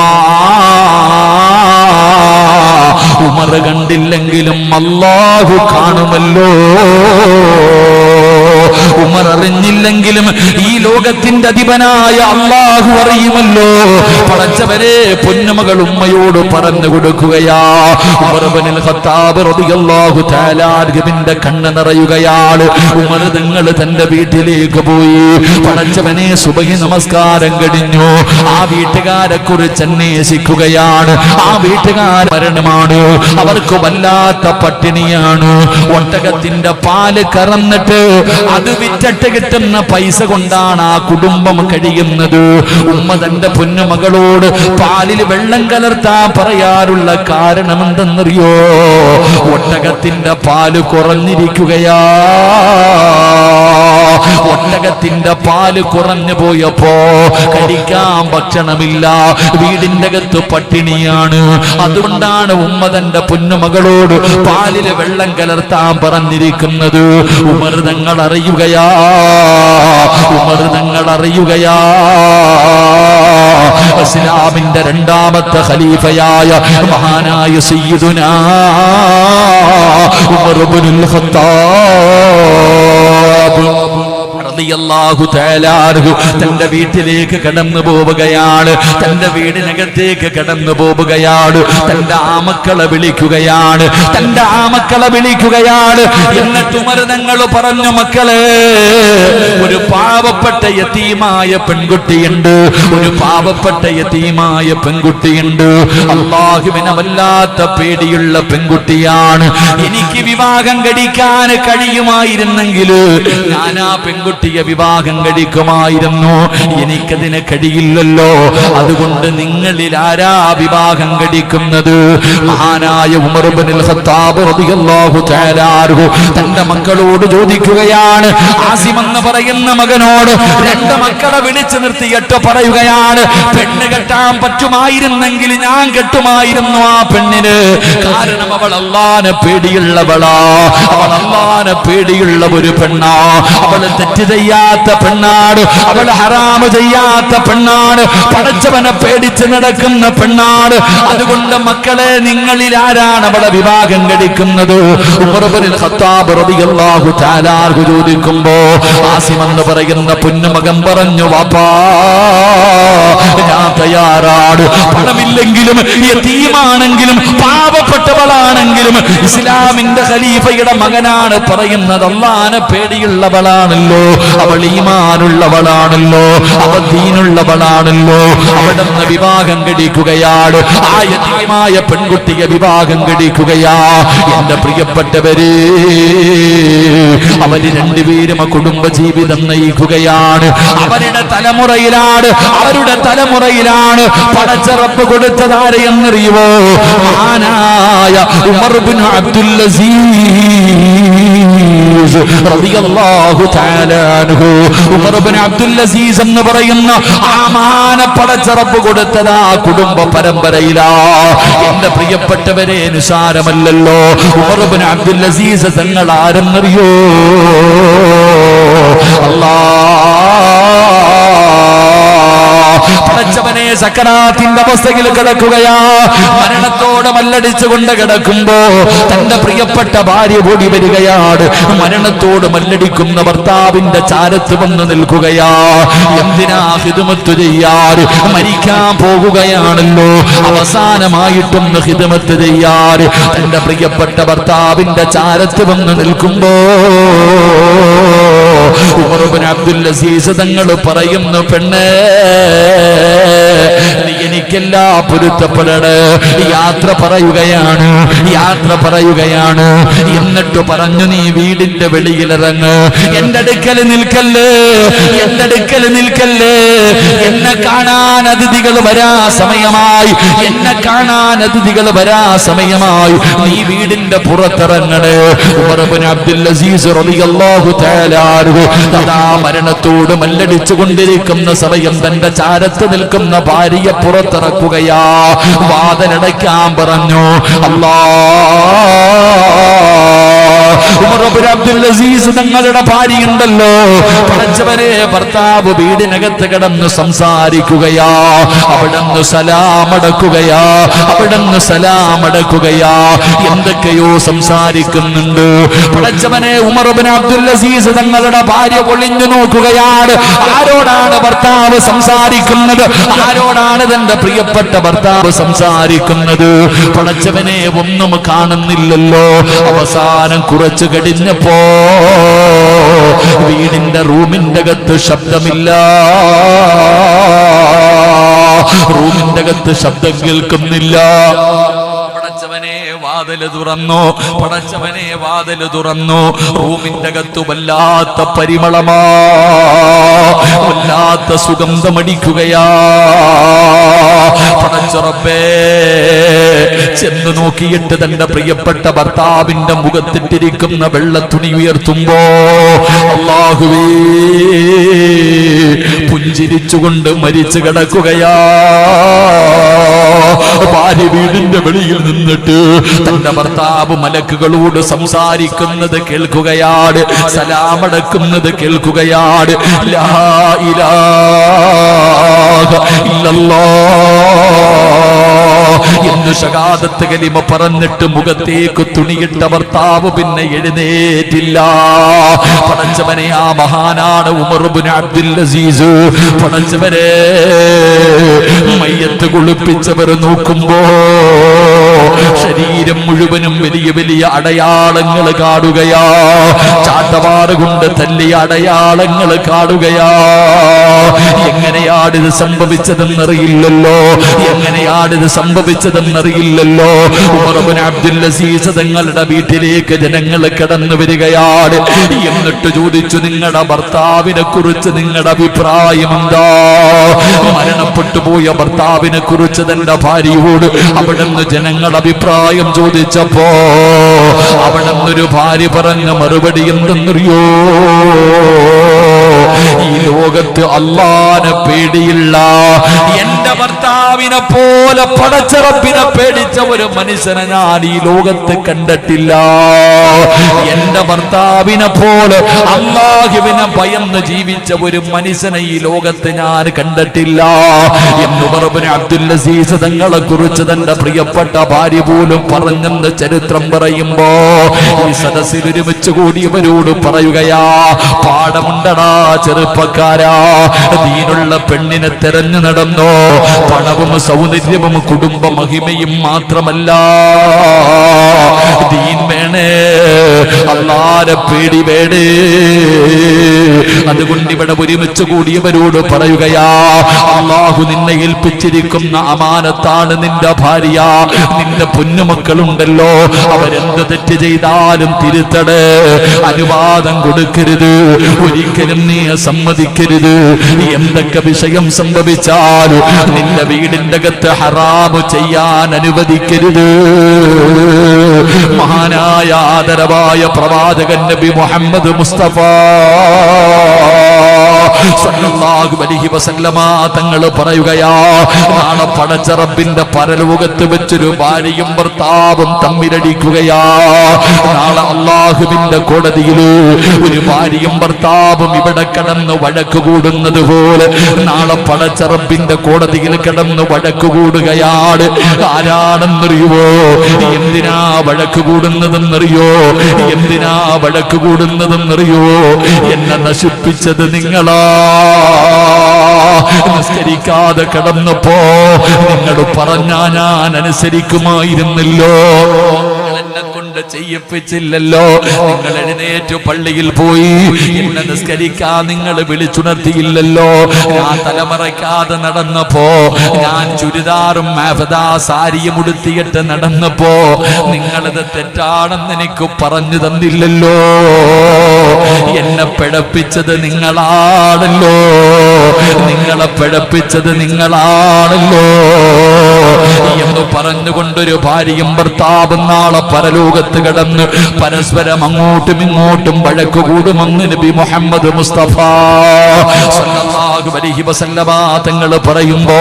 ഉമർ കണ്ടില്ലെങ്കിലും അല്ലാഹു കാണുമല്ലോ, ഉമർ അറിഞ്ഞില്ലെങ്കിലും ഈ ലോകത്തിന്റെ അധിപനായ അല്ലാഹു അറിയുമല്ലോ. പടച്ചവരെ പൊന്നുമകൾ ഉമ്മയോട് പറഞ്ഞു കൊടുക്കുകയാ. ഉമർ ഇബ്നുൽ ഖത്താബ് റളിയല്ലാഹു തആല അൻഹുവിന്റെ കണ്ണ് നിറയുകയാണ്. ഉമർ തങ്ങൾ തന്റെ വീട്ടിലേക്ക് പോയി. പടച്ചവനെ സുബഹി നമസ്കാരം കഴിഞ്ഞു. ആ വീട്ടുകാരെ കുറിച്ച് അന്വേഷിക്കുകയാണ്. ആ വീട്ടുകാർ മരണമാണ്, അവർക്ക് വല്ലാത്ത പട്ടിണിയാണ്. ഒട്ടകത്തിന്റെ പാല് കറന്നിട്ട് അത് വിറ്റിട്ട് കിട്ടുന്ന പൈസ കൊണ്ടാണ് ആ കുടുംബം കഴിയുന്നത്. ഉമ്മ തന്റെ പൊന്നുമകളോട് പാലിൽ വെള്ളം കലർത്താൻ പറയാറുള്ള കാരണം എന്തെന്നറിയോ? ഒട്ടകത്തിന്റെ പാല് കുറഞ്ഞിരിക്കുകയാ. ഒട്ടകത്തിന്റെ പാല് കുറഞ്ഞു പോയപ്പോ കഴിക്കാൻ ഭക്ഷണമില്ല, വീടിന്റെ അകത്ത് പട്ടിണിയാണ്. അതുകൊണ്ടാണ് ഉമ്മ തന്റെ പൊന്നുമകളോട് പാലില് വെള്ളം കലർത്താൻ പറഞ്ഞിരിക്കുന്നത്. ഉമർ തങ്ങൾ അറിയുകയാ, ഉമർ തങ്ങൾ അറിയുകയാ. ഇസ്ലാമിന്റെ രണ്ടാമത്തെ ഖലീഫയായ മഹാനായ സയ്യിദുനാ ഉമർ ഇബ്നുൽ ഖത്താബ് റളിയല്ലാഹു തആല അൻഹു തന്റെ വീട്ടിലേക്ക് കടന്നു പോവുകയാണ്. തന്റെ വീടിനകത്തേക്ക് കടന്നു പോവുകയാണ്. തന്റെ ആമക്കളെ വിളിക്കുകയാണ്. എന്നിട്ട് ഉമർ തങ്ങൾ പറഞ്ഞു, മക്കളെ, ഒരു പാവപ്പെട്ട യതീമായ പെൺകുട്ടിയുണ്ട്. അല്ലാഹുവിനെ വല്ലാത്ത പേടിയുള്ള പെൺകുട്ടിയാണ്. എനിക്ക് വിവാഹം കഴിക്കാൻ കഴിയുമായിരുന്നെങ്കിൽ ഞാൻ ആ പെൺകുട്ടിയെ വിവാഹം കഴിക്കുമായിരുന്നു. എനിക്കതിന് കഴിയില്ലല്ലോ. അതുകൊണ്ട് നിങ്ങളിൽ ആരാ വിവാഹം കഴിക്കുന്നത്? മഹാനായ ഉമർ ഇബ്നുൽ ഖത്താബ് റളിയല്ലാഹു തആല അൻഹു തന്റെ മക്കളോട് ചോദിക്കുകയാണ്. ആസിം എന്ന് പറയുന്ന മകനോട് രണ്ട് മക്കളെ വിളിച്ചു നിർത്തിയിട്ട് പറയുകയാണ്, പെണ്ണ് കെട്ടാൻ പറ്റുമായിരുന്നെങ്കിൽ ഞാൻ കെട്ടുമായിരുന്നു ആ പെണ്ണിന്. കാരണം അവൾ അല്ലാഹുവിനെ പേടിയുള്ളവളാ. അവൾ അല്ലാഹുവിനെ പേടിയുള്ള ഒരു പെണ്ണാ. അവൾ തെറ്റ് ചെയ്യാത്ത പെണ്ണാണ്. അവൾ ഹറാമ് ചെയ്യാത്ത പെണ്ണാണ്. പടച്ചവനെ പേടിച്ച് നടക്കുന്ന പെണ്ണാണ്. അതുകൊണ്ട് മക്കളെ, നിങ്ങളിൽ ആരാണ് അവളെ വിവാഹം കഴിക്കുന്നത്? ഉമർ ഇബ്നുൽ ഖത്താബ് റളിയല്ലാഹു തആല അൻഹു ചോദിക്കുമ്പോ ആസിം എന്ന് പറയുന്ന പൊന്നുമകൻ പറഞ്ഞു, വാപ്പാ, ഞാൻ തയ്യാറാണ്. പണമില്ലെങ്കിലും യതീമാണെങ്കിലും പാവപ്പെട്ടവളാണെങ്കിലും ഇസ്ലാമിന്റെ ഖലീഫയുടെ മകനാണ് പറയുന്നത്. അല്ലാഹുവിനെ പേടിയുള്ളവളാണല്ലോ, അവൾ ഈമാനുള്ളവളാണല്ലോ, അവൾ ദീനുള്ളവളാണല്ലോ. അവിടെ നിന്ന് വിവാഹം കഴിക്കുകയാണ്. ആ യതീമായ പെൺകുട്ടിയെ വിവാഹം കഴിക്കുകയാ. എന്റെ പ്രിയപ്പെട്ടവരെ, അവര് രണ്ടുപേരും കുടുംബ ജീവിതം നയിക്കുകയാണ്. അവരുടെ തലമുറയിലാണ് പടച്ച റബ്ബ് കൊടുത്തതാരെന്നറിയുമോ? മഹാനായ ഉമർ ഇബ്നു അബ്ദുൽ അസീസ് റളിയല്ലാഹു തആല അൻഹു. ഉമർ ഇബ്നു അബ്ദുൽ അസീസ് എന്ന് പറയുന്ന ആ മഹാനെ പടച്ച റബ്ബ് കൊടുത്തത് ആ കുടുംബ പരമ്പരയിലാ. എന്റെ പ്രിയപ്പെട്ടവരെ, നിസാരമല്ലല്ലോ. ഉമർ ഇബ്നു അബ്ദുൽ അസീസ് തങ്ങൾ ആരെന്നറിയോ? പടച്ചവനെ, സക്കറാത്തിന്റെ അവസ്ഥയിൽ കിടക്കുകയാ. മരണത്തോടെ മല്ലടിച്ചുകൊണ്ട് കിടക്കുമ്പോ തന്റെ പ്രിയപ്പെട്ട ഭാര്യ ഓടി വരികയാണ്. മരണത്തോട് മല്ലടിക്കുന്ന ഭർത്താവിന്റെ ചാരത്ത് വന്ന് നിൽക്കുകയാ. എന്തിനാ ഖിദ്മത്ത് ചെയ്യാറ്? മരിക്കാൻ പോകുകയാണല്ലോ. അവസാനമായിട്ടൊന്ന് ഖിദ്മത്ത് ചെയ്യാറ്. തന്റെ പ്രിയപ്പെട്ട ഭർത്താവിന്റെ ചാരത്ത് വന്ന് നിൽക്കുമ്പോ ഉമർ ഇബ്നു അബ്ദുൽ അസീസ് തങ്ങൾ പറയുന്നു, പെണ്ണേ, നീ എനിക്കെല്ലാം പൊരുത്തപ്പെടണേ. യാത്ര പറയുകയാണ്. എന്നിട്ട് പറഞ്ഞു, നീ വീടിന്റെ വെളിയിലിറങ്ങ്. എന്റെ അടുക്കൽ നിൽക്കല്ലേ. എന്നെ കാണാൻ അതിഥികൾ വരാ സമയമായി. നീ വീടിന്റെ പുറത്തിറങ്ങണേ. ഉമർ ഇബ്നു അബ്ദുൽ അസീസ് റളിയല്ലാഹു തആല അൻഹു അതാ മരണത്തോട് മല്ലടിച്ചു കൊണ്ടിരിക്കുന്ന സമയം തന്റെ ചാരത്ത് നിൽക്കുന്ന ഭാര്യയെ പുറത്തിറക്കുകയാ. വാതിലടയ്ക്കാൻ പറഞ്ഞു. ഉമർ ഇബ്നു അബ്ദുൽ അസീസ് തങ്ങളുടെ ഭാര്യയുണ്ടല്ലോ, പടച്ചവനെ, ഭർത്താവ് വീടിനകത്ത് കിടന്ന് സംസാരിക്കുകയാ. അവിടുന്ന് സലാമടക്കുകയാ. എന്തൊക്കെയോ സംസാരിക്കുന്നുണ്ട്. പടച്ചവനെ, ഉമർ ഇബ്നു അബ്ദുൽ അസീസ് തങ്ങളുടെ ഭാര്യ ഒളിഞ്ഞു നോക്കുകയാണ്. ആരോടാണ് ഭർത്താവ് സംസാരിക്കുന്നത്? ആരോടാണ് തന്റെ പ്രിയപ്പെട്ട ഭർത്താവ് സംസാരിക്കുന്നത്? പടച്ചവനെ, ഒന്നും കാണുന്നില്ലല്ലോ. അവസാനം കുറച്ചു കഴിഞ്ഞപ്പോ വീടിന്റെ റൂമിന്റെ അകത്ത് ശബ്ദമില്ല. റൂമിന്റെ അകത്ത് ശബ്ദം കേൾക്കുന്നില്ല. പടച്ചവനെ, വാതില് തുറന്നു. റൂമിന്റെ അകത്ത് വല്ലാത്ത പരിമളമാ, വല്ലാത്ത സുഗന്ധമടിക്കുകയാ. പടച്ച റബ്ബേ, ചെന്ന് നോക്കിയിട്ട് തന്റെ പ്രിയപ്പെട്ട ഭർത്താവിന്റെ മുഖത്തിട്ടിരിക്കുന്ന വെള്ളത്തുണി ഉയർത്തുമ്പോ, അല്ലാഹുവേ, ചിരിച്ചുകൊണ്ട് മരിച്ചു കിടക്കുകയാ. ഭാര്യ വീടിന്റെ വെളിയിൽ നിന്നിട്ട് തന്റെ ഭർത്താവ് മലക്കുകളോട് സംസാരിക്കുന്നത് കേൾക്കുകയാണ്, സലാമടക്കുന്നത് കേൾക്കുകയാണ്. ലാ ഇലാഹ ഇല്ലല്ലാഹ് എന്ന് ഷഹാദത്ത് കലിമ പറഞ്ഞിട്ട് മുഖത്തേക്ക് തുണിയിട്ട ഭർത്താവ് പിന്നെ എഴുന്നേറ്റില്ല. പടച്ചവനെ, ആ മഹാനാണ് ഉമർ ഇബ്നു അബ്ദുൽ അസീസ്. പടച്ചവനെ, മയ്യത്ത് കുളിപ്പിച്ചവർ നോക്കുമ്പോ ശരീരം മുഴുവനും വലിയ വലിയ അടയാളങ്ങൾ കാണുകയാ. ചാട്ടവാറ് കൊണ്ട് തല്ലിയ അടയാളങ്ങൾ കാണുകയാ. എങ്ങനെയാണിത് സംഭവിച്ചതെന്നറിയില്ലല്ലോ, എങ്ങനെയാണിത് സംഭവിച്ചതെന്നറിയില്ലല്ലോ. ഉമർ ഇബ്നു അബ്ദുൽ അസീസ് തങ്ങളുടെ വീട്ടിലേക്ക് ജനങ്ങൾ കടന്നു വരികയാണ്. എന്നിട്ട് ചോദിച്ചു, നിങ്ങളുടെ ഭർത്താവിനെ കുറിച്ച് നിങ്ങളുടെ അഭിപ്രായം എന്താ? മരണപ്പെട്ടു പോയ ഭർത്താവിനെ കുറിച്ച് തന്റെ ഭാര്യയോട് അവിടുന്ന് ജനങ്ങൾ അഭിപ്രായം ചോദിച്ചപ്പോ അവിടുന്നൊരു ഭാര്യ പറഞ്ഞ മറുപടി എന്തെന്നറിയോ? ഈ ലോകത്ത് അല്ലാഹനെ പേടിയില്ല, എന്റെ ഭർത്താവിനെ പോലെ പടച്ചറപ്പിനെ പേടിച്ച ഒരു മനുഷ്യനെ ഞാൻ ഈ ലോകത്ത് കണ്ടിട്ടില്ല. എന്റെ ഭർത്താവിനെ പോലെ അല്ലാഹുവിനെ ഭയന്ന് ജീവിച്ച ഒരു മനുഷ്യനെ ഈ ലോകത്ത് ഞാൻ കണ്ടിട്ടില്ല എന്ന് ഉമർ ഇബ്നു അബ്ദുൽ അസീസ് തങ്ങളെ കുറിച്ച് തന്റെ പ്രിയപ്പെട്ട ഭാര്യ പോലും പറഞ്ഞെന്ന് ചരിത്രം പറയുമ്പോ ഈ സദസ്സിൽ ഒരുമിച്ച് കൂടിയവരോട് പറയുകയാ, പാഠമുണ്ടടാ ചെറുപ്പക്കാരാ, ദീനുള്ള പെണ്ണിനെ തെരഞ്ഞു നടന്നോ. പണവും സൗന്ദര്യവും കുടുംബ മഹിമയും മാത്രമല്ല, ദീൻ വേണേ, അല്ലാഹുവിനെ പേടി വേണേ. അതുകൊണ്ട് ഇവിടെ ഒരുമിച്ച് കൂടിയവരോട് പറയുകയാ, അല്ലാഹു നിന്നെ ഏൽപ്പിച്ചിരിക്കുന്ന അമാനത്താണ് നിന്റെ ഭാര്യ, നിന്റെ പൊന്നുമക്കളുണ്ടല്ലോ. അവരെന്ത് തെറ്റ് ചെയ്താലും തിരുത്തടേ, അനുവാദം കൊടുക്കരുത്, ഒരിക്കലും നീ സമ്മതിക്കരുത്. എന്തൊക്കെ വിഷയം സംഭവിച്ചാലും നിന്റെ വീടിന്റെ അകത്ത് ഹറാമ് ചെയ്യാൻ അനുവദിക്കരുത്. മഹാനായ ആദരവായ പ്രവാചകൻ നബി മുഹമ്മദ് മുസ്തഫ സല്ലല്ലാഹു അലൈഹി വസല്ലമ തങ്ങൾ പറയുകയാ, നാളെ പടച്ച റബ്ബിന്റെ പരലോകത്ത് വെച്ചൊരു ഭാര്യയും ഭർത്താവും തമ്മിലടിക്കുകയാ. നാളെ അല്ലാഹുവിന്റെ കോടതിയിൽ ഒരു ഭാര്യയും ഭർത്താവും ഇവിടെ കിടന്ന് വഴക്ക് കൂടുന്നത് പോലെ നാളെ പടച്ച റബ്ബിന്റെ കോടതിയിൽ കിടന്ന് വഴക്ക് കൂടുകയാണ്. ആരാണെന്നറിയുവോ? എന്തിനാ വഴക്ക് കൂടുന്നതെന്നറിയോ? എന്തിനാ വഴക്ക് കൂടുന്നതെന്നറിയോ? എന്നെ നശിപ്പിച്ചത് നിങ്ങളാ. നിസ്കരിക്കാതെ കിടന്നപ്പോ നിങ്ങൾ പറഞ്ഞാ ഞാൻ അനുസരിക്കുമായിരുന്നല്ലോ, എന്നെ കൊണ്ട് ചെയ്യിപ്പിച്ചില്ലല്ലോ. നിങ്ങൾ എഴുന്നേറ്റ് പള്ളിയിൽ പോയി എന്നെ നിസ്കരിക്കാൻ നിങ്ങൾ വിളിച്ചുണർത്തിയില്ലല്ലോ. ഞാൻ തലമറയ്ക്കാതെ നടന്നപ്പോ, ഞാൻ ചുരിദാറും സാരിയും ഉടുത്തിയിട്ട് നടന്നപ്പോ നിങ്ങളിത് തെറ്റാണെന്ന് എനിക്ക് പറഞ്ഞു തന്നില്ലല്ലോ. എന്നെ പിഴപ്പിച്ചത് നിങ്ങളാണല്ലോ, നിങ്ങളെ പിഴപ്പിച്ചത് നിങ്ങളാണല്ലോ എന്ന് പറഞ്ഞുകൊണ്ടൊരു ഭാര്യയും ഭർത്താവും നാളെ പരലോകത്ത് കടന്ന് പരസ്പരം അങ്ങോട്ടും ഇങ്ങോട്ടും വഴക്ക് കൂടുമെന്ന് നബി മുഹമ്മദ് മുസ്തഫ സല്ലല്ലാഹു അലൈഹി വസല്ലമ തങ്ങൾ പറയുമ്പോ,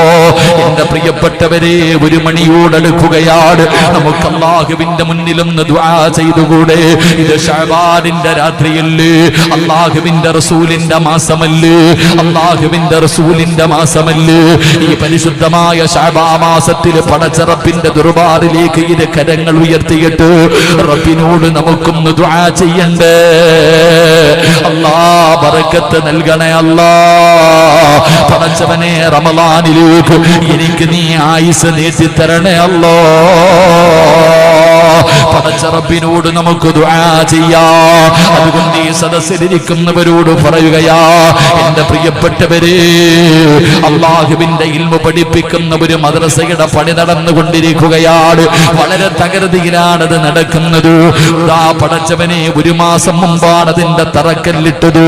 എന്റെ പ്രിയപ്പെട്ടവരെ, ഒരു മണിയോടടുക്കുകയാണ്. നമുക്ക് അല്ലാഹുവിന്റെ മുന്നിലൊന്ന് ദുആ ചെയ്തുകൂടെ? ഇത് ശഅബാനിന്റെ രാത്രിയല്ലേ, അല്ലാഹുവിന്റെ റസൂലിന്റെ മാസമല്ലേ, അല്ലാഹുവിന്റെ റസൂലിന്റെ മാസമല്ലേ. ഈ പരിശുദ്ധമായ ശഅബാൻ മാസത്തിൽ പടച്ച റബ്ബിന്റെ ദർബാറിലേക്ക് ഇത് കരങ്ങൾ ഉയർത്തിയിട്ട് റബ്ബിനോട് നമുക്കൊന്ന് ദുആ ചെയ്യണ്ടേ? അല്ലാഹ് ബറക്കത്ത് നൽകണേ അല്ലാ. പടച്ചവനെ, റമളാനിലേക്ക് എനിക്ക് നീ ആയുസ് നീട്ടി തരണേ അല്ലാ. പടച്ച റബ്ബിനോട് നമുക്ക് ദുആ ചെയ്യാം. അതുകൊണ്ട് ഈ സദസ്സിലിരിക്കുന്നവരോട് പറയുകയാ, എന്റെ പ്രിയപ്പെട്ടവരെ, അല്ലാഹുവിന്റെ ഇൽമു പഠിപ്പിക്കുന്ന ഒരു മദ്രസയുടെ പണി നടന്നുകൊണ്ടിരിക്കുകയാണ്. വളരെ തകൃതിയിലാണത് നടക്കുന്നത്. പടച്ചവനെ, ഒരു മാസം മുമ്പാണ് അതിന്റെ തറക്കല്ലിട്ടത്.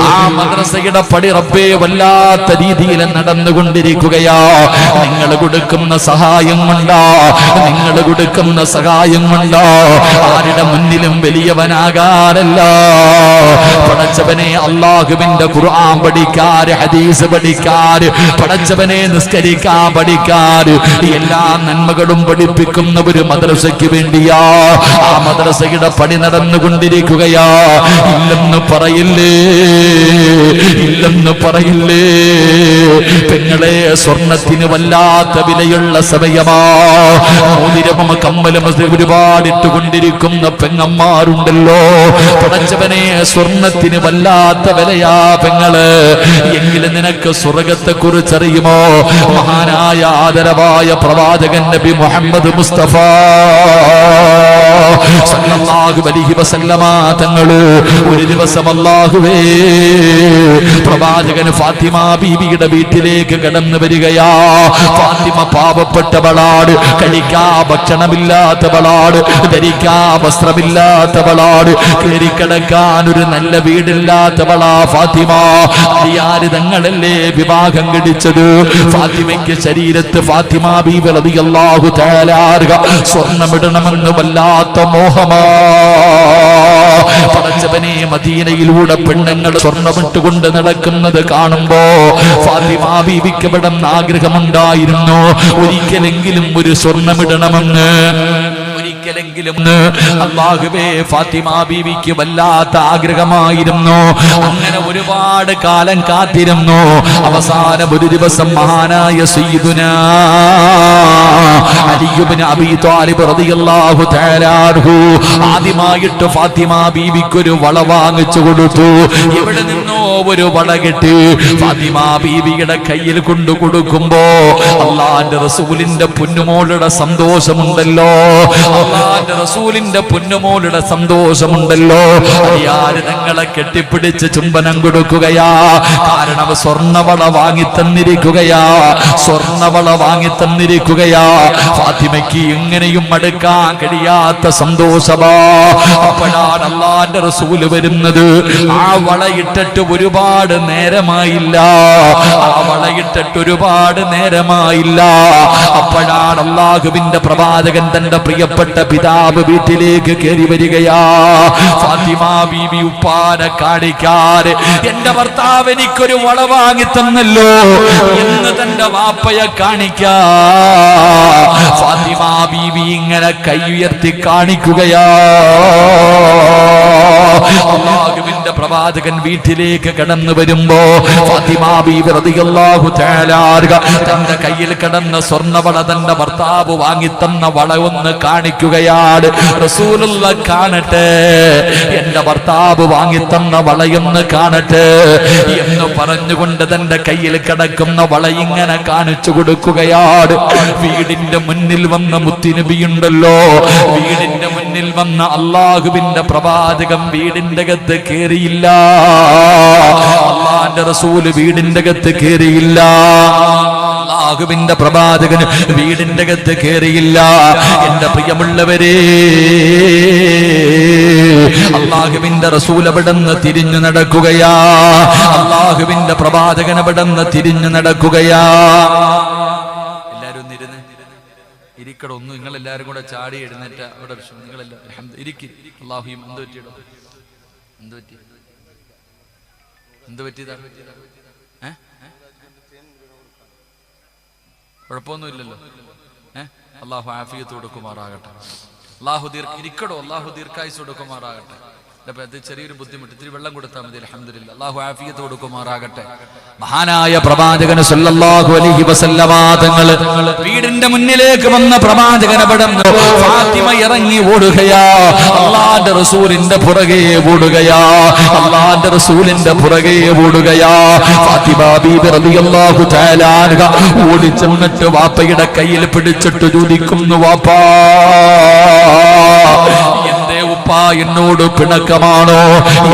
ആ മദ്രസയുടെ പണി റബ്ബേ വല്ലാത്ത രീതിയിൽ നടന്നുകൊണ്ടിരിക്കുകയാ. നിങ്ങൾ കൊടുക്കുന്ന സഹായം കൊണ്ടാ, നിങ്ങൾ കൊടുക്കുന്ന സഹായം സഹായം കൊണ്ടോ ആരുടെ മുന്നിലും വലിയവനാകാറല്ല. പടച്ചവനെ അല്ലാഹുവിന്റെ ഖുർആൻ പഠിക്കാറ്, ഹദീസ് പഠിക്കാറ്, പടച്ചവനെ നിസ്കരിക്കാൻ പഠിക്കാറ്, എല്ലാ നന്മകളും പഠിപ്പിക്കുന്ന ഒരു മദ്രസയ്ക്ക് വേണ്ടിയാ ആ മദ്രസയുടെ പണി നടന്നുകൊണ്ടിരിക്കുകയാ. ഇല്ലെന്ന് പറയില്ലേ, ഇല്ലെന്ന് പറയില്ലേ. പെങ്ങളെ, സ്വർണത്തിന് വല്ലാത്ത വിലയുള്ള സമയമാ. മോതിരമ കമ്മലും ഒരുപാട് ഇട്ടുകൊണ്ടിരിക്കുന്ന പെങ്ങന്മാരുണ്ടല്ലോ. പടച്ചവനെ, സ്വർണത്തിന് വല്ലാത്ത വിലയാ പെങ്ങള്. എങ്കിലും നിനക്ക് സ്വർഗത്തെ കുറിച്ചറിയുമോ? മഹാനായ ആദരവായ പ്രവാചകൻ നബി മുഹമ്മദ് മുസ്തഫ സല്ലല്ലാഹു അലൈഹി വസല്ലമ തങ്ങള് ഒരു ദിവസം അല്ലാഹുവേ പ്രവാചകൻ ഫാത്തിമ ബീവിയുടെ വീട്ടിലേക്ക് കടന്നു വരികയാ. ഫാത്തിമ പാവപ്പെട്ടവളാട്, കഴിക്കാ ഭക്ഷണമില്ലാത്തവളാട്, ധരിക്കാ വസ്ത്രമില്ലാത്തവളാട്, കയറിക്കിടക്കാൻ ഒരു നല്ല വീടില്ലാത്തവളാ ഫാത്തിമ. ആര് തങ്ങളല്ലേ വിവാഹം കഴിച്ചത്? ഫാത്തിമയ്ക്ക് ശരീരത്ത് ഫാത്തിമ ബീവി റളിയല്ലാഹു തആല സ്വർണ്ണമിടണമെന്ന് വല്ലാത്ത മോഹമാ. പടച്ചവനെ, മദീനയിലൂടെ പെണ്ണുങ്ങൾ സ്വർണ്ണമിട്ടുകൊണ്ട് നടക്കുന്നത് കാണുമ്പോ ഫാത്തിമ ബീവിക്ക് ഇവിടെ ആഗ്രഹമുണ്ടായിരുന്നു, ഒരിക്കലെങ്കിലും ഒരു സ്വർണ്ണമിടണമെന്ന്. ഒരിക്കലെങ്കിലും അല്ലാഹുവേ, ഫാത്തിമ ബീവിക്ക് വല്ലാത്ത ആഗ്രഹമായിരുന്നു. അങ്ങനെ ഒരുപാട് കാലം കാത്തിരുന്നു. അവസാനം ഒരു ദിവസം മഹാനായ സയ്യിദുനാ അലി ഇബ്നു അബീ ത്വാലിബ് റളിയല്ലാഹു തആല അൻഹു ആദ്യമായിട്ട് ഫാത്തിമ ബീവിക്കൊരു വള വാങ്ങിച്ചു കൊടുത്തു. എവിടെ നിന്നോ ഒരു വള കിട്ടി. ഫാത്തിമ ബീവിയുടെ കയ്യിൽ കൊണ്ടു കൊടുക്കുമ്പോ അല്ലാഹുവിന്റെ റസൂലിന്റെ പൊന്നുമോളുടെ സന്തോഷമുണ്ടല്ലോ, അല്ലാഹുവിന്റെ റസൂലിന്റെ പൊന്നുമോളുടെ സന്തോഷമുണ്ടല്ലോ. അയാര് തങ്ങളെ കെട്ടിപ്പിടിച്ച് ചുംബനം കൊടുക്കുകയാ. കാരണം സ്വർണ്ണവള വാങ്ങി തന്നിരിക്കുകയാ, സ്വർണ്ണവള വാങ്ങി തന്നിരിക്കുകയാ. ഫാത്തിമയ്ക്ക് എങ്ങനെയും അടുക്കാൻ കഴിയാത്ത സന്തോഷമാ. അപ്പോഴാണ് അല്ലാഹുവിന്റെ റസൂല് വരുന്നത്. ആ വളയിട്ടിട്ട് ഒരുപാട് നേരമായില്ല, ആ വളയിട്ടിട്ട് ഒരുപാട് നേരമായില്ല. അപ്പോഴാണ് അല്ലാഹുവിന്റെ പ്രവാചകൻ തന്റെ പ്രിയപ്പെട്ട പിതാവ് വീട്ടിലേക്ക് കയറി വരികയാ. ഫാത്തിമ ബീവി ഉപ്പാനെ കാണിക്കാറ്, എന്റെ ഭർത്താവ് എനിക്കൊരു വള വാങ്ങി തന്നല്ലോ എന്ന് തന്റെ വാപ്പയെ കാണിക്കാ. ഫാത്തിമ ബീവി ഇങ്ങനെ കൈ ഉയർത്തി കാണിക്കുകയാ. അല്ലാഹുവിന്റെ പ്രവാചകൻ വീട്ടിലേക്ക് കടന്നു വരുമ്പോ ഫാത്തിമ ബീവി റളിയല്ലാഹു തആല തന്റെ കയ്യിൽ കിടന്ന സ്വർണ്ണവള തന്റെ ഭർത്താവ് വാങ്ങിത്തന്ന വള ഒന്ന് കാണിക്കുകയാണ്. റസൂലുള്ള കാണട്ടെ, എന്റെ ഭർത്താവ് വാങ്ങിത്തന്ന വളയൊന്ന് കാണട്ടെ എന്ന് പറഞ്ഞുകൊണ്ട് തന്റെ കയ്യിൽ കിടക്കുന്ന വള ഇങ്ങനെ കാണിച്ചു കൊടുക്കുകയാണ്. വീടിന്റെ മുന്നിൽ വന്ന മുത്തുനബിയുണ്ടല്ലോ, വീടിന്റെ മുന്നിൽ വന്ന അല്ലാഹുവിന്റെ പ്രവാചകൻ വീടിന്റെ അകത്ത് കേറിയില്ല. അല്ലാഹുവിന്റെ റസൂല് വീടിന്റെ അകത്ത് കേറിയില്ല. അല്ലാഹുവിന്റെ പ്രവാചകന് വീടിന്റെ അകത്ത് കേറിയില്ല. എന്റെ പ്രിയമുള്ളവരെ, അല്ലാഹുവിന്റെ റസൂൽ അവിടുന്ന് തിരിഞ്ഞു നടക്കുകയാ. അല്ലാഹുവിന്റെ പ്രവാചകൻ അവിടുന്ന് തിരിഞ്ഞു നടക്കുകയാ. എല്ലാരും ഒന്നിരുന്ന് ഇരിക്കട. ഒന്നും നിങ്ങൾ എല്ലാരും കൂടെ ചാടി എഴുന്നേറ്റ അവിടെ നിങ്ങളെല്ലാം ഇരിക്കും. അല്ലാഹുയും എന്ത് പറ്റിയിടോ, എന്ത് പറ്റി, എന്ത് പറ്റിയതാ? കുഴപ്പമൊന്നുമില്ലല്ലോ. അല്ലാഹു ആഫിയത്ത് കൊടുക്കുമാറാകട്ടെ. അല്ലാഹു ഇരിക്കടോ, അല്ലാഹു ദീർഘായുസ് കൊടുക്കുമാറാകട്ടെ. ചെറിയൊരു ബുദ്ധിമുട്ട്, ഇത്തിരി വെള്ളം കൊടുത്താൽ മതി. അൽഹംദുലില്ലാഹ്, അല്ലാഹു ആഫിയത്ത് കൊടുക്കുമാറാകട്ടെ. മഹാനായ പ്രവാചകൻ സല്ലല്ലാഹു അലൈഹി വസല്ലമ തങ്ങൾ വീടിന്റെ മുന്നിലേക്ക് വന്ന പ്രവാചകൻ അവിടുന്ന് ഫാത്തിമ ഇറങ്ങി ഓടുകയാ. അല്ലാഹുവിന്റെ റസൂലിന്റെ പുറകെ ഓടുകയാ, അല്ലാഹുവിന്റെ റസൂലിന്റെ പുറകെ ഓടുകയാ. ഫാത്തിമ ബീബി റളിയല്ലാഹു തആല അൻഹ ഓടിച്ചെന്നിട്ട് വാപ്പയുടെ കയ്യിൽ പിടിച്ചിട്ട് ചോദിക്കുന്നു, വാപ്പാ എന്തേ ഉപ്പാ എന്നോട് പിണക്കമാണോ?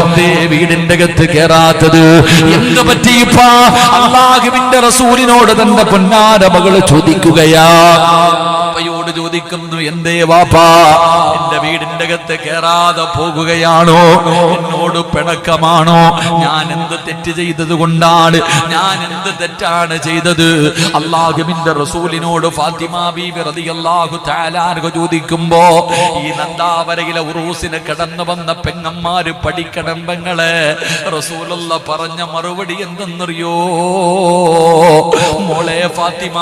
എന്തേ വീടിന്റെ അകത്ത് കേറാത്തത്? എന്ത് പറ്റിയിപ്പാ? അല്ലാഹുവിന്റെ റസൂലിനോട് തന്റെ പൊന്നാര മകള് ചോദിക്കുകയാ. വാപ്പയോട് ചോദിക്കുന്നു, എന്തേ വാപ്പാ എന്റെ വീടിന്റെ അകത്ത് കേറാതെ പോകുകയാണോ? എന്നോട് എന്നോട് പിണക്കമാണോ? ഞാൻ എന്ത് തെറ്റ് ചെയ്തത് കൊണ്ടാണ്? ഞാൻ എന്ത് തെറ്റാണ് ചെയ്തത്? അല്ലാഹുവിന്റെ റസൂലിനോട് ഫാത്തിമ ബീവി റളിയല്ലാഹു തആല അൻഹ ചോദിക്കുമ്പോ ഈ നന്ദാവരയിലെ ഉറൂസിന് കടന്നു വന്ന പെങ്ങന്മാര് പഠിക്കണം പെങ്ങളെ. റസൂലുള്ള പറഞ്ഞ മറുപടി എന്തെന്നറിയോ? മോളെ ഫാത്തിമ,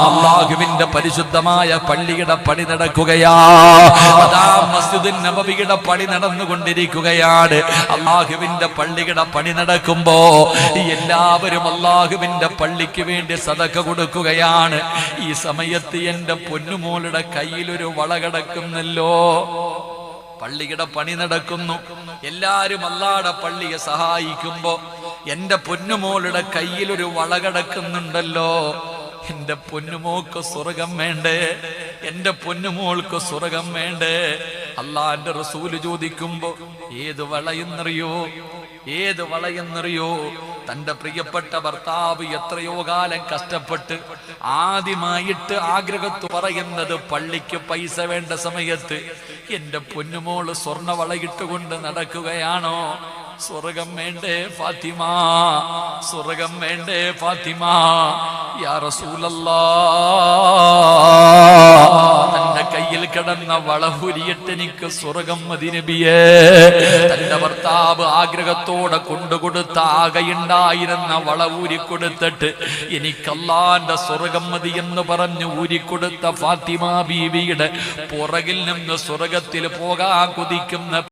അല്ലാഹുവിന്റെ പരിശുദ്ധമായ പള്ളിയുടെ പണി നടക്കുകയാ. അതാ മസ്ജിദുൻ നബവിയുടെ പണി നടന്നുകൊണ്ടിരിക്കുകയാണ്. അല്ലാഹുവിന്റെ പള്ളിയുടെ പണി നടക്കുമ്പോ എല്ലാവരും അല്ലാഹുവിന്റെ പള്ളിക്ക് വേണ്ടി സദഖ കൊടുക്കുകയാണ്. ഈ സമയത്ത് എന്റെ പൊന്നുമോളുടെ കയ്യിലൊരു വള കിടക്കുന്നല്ലോ. പള്ളിയുടെ പണി നടക്കുന്നു, എല്ലാരും അല്ലാഹുവിന്റെ പള്ളിയെ സഹായിക്കുമ്പോ എന്റെ പൊന്നുമോളുടെ കയ്യിലൊരു വള കിടക്കുന്നുണ്ടല്ലോ. എന്റെ പൊന്നുമോൾക്ക് സ്വർഗം വേണ്ടേ? എന്റെ പൊന്നുമോൾക്ക് സ്വർഗം വേണ്ടേ? അല്ലാഹുവിന്റെ റസൂല് ചോദിക്കുമ്പോ ഏത് വളയെന്നറിയോ? ഏത് വളയെന്നറിയോ? തന്റെ പ്രിയപ്പെട്ട ഭർത്താവ് എത്രയോ കാലം കഷ്ടപ്പെട്ട് ആദ്യമായിട്ട് ആഗ്രഹത്ത് പറയുന്നത് പള്ളിക്ക് പൈസ വേണ്ട സമയത്ത് എന്റെ പൊന്നുമോള് സ്വർണ്ണ വളയിട്ടുകൊണ്ട് നടക്കുകയാണോ? സ്വർഗം വേണ്ടേ ഫാത്തിമ? സ്വർഗം വേണ്ടേ ഫാത്തിമ? യാ റസൂലല്ലാഹ്, തന്റെ കയ്യിൽ കിടന്ന വള ഉരിയിട്ട് എനിക്ക് സ്വർഗം മതി നബിയേ. തന്റെ ഭർത്താവ് ആഗ്രഹത്തോടെ കൊണ്ടുകൊടുത്ത ആകെയുണ്ടായിരുന്ന വള ഊരിക്കൊടുത്തിട്ട് എനിക്ക് അല്ലാഹുവിന്റെ സ്വർഗം മതി എന്ന് പറഞ്ഞ് ഊരിക്കൊടുത്ത ഫാത്തിമ ബീവിയുടെ പുറകിൽ നിന്ന് സ്വർഗത്തിൽ പോകാൻ കൊതിക്കുന്ന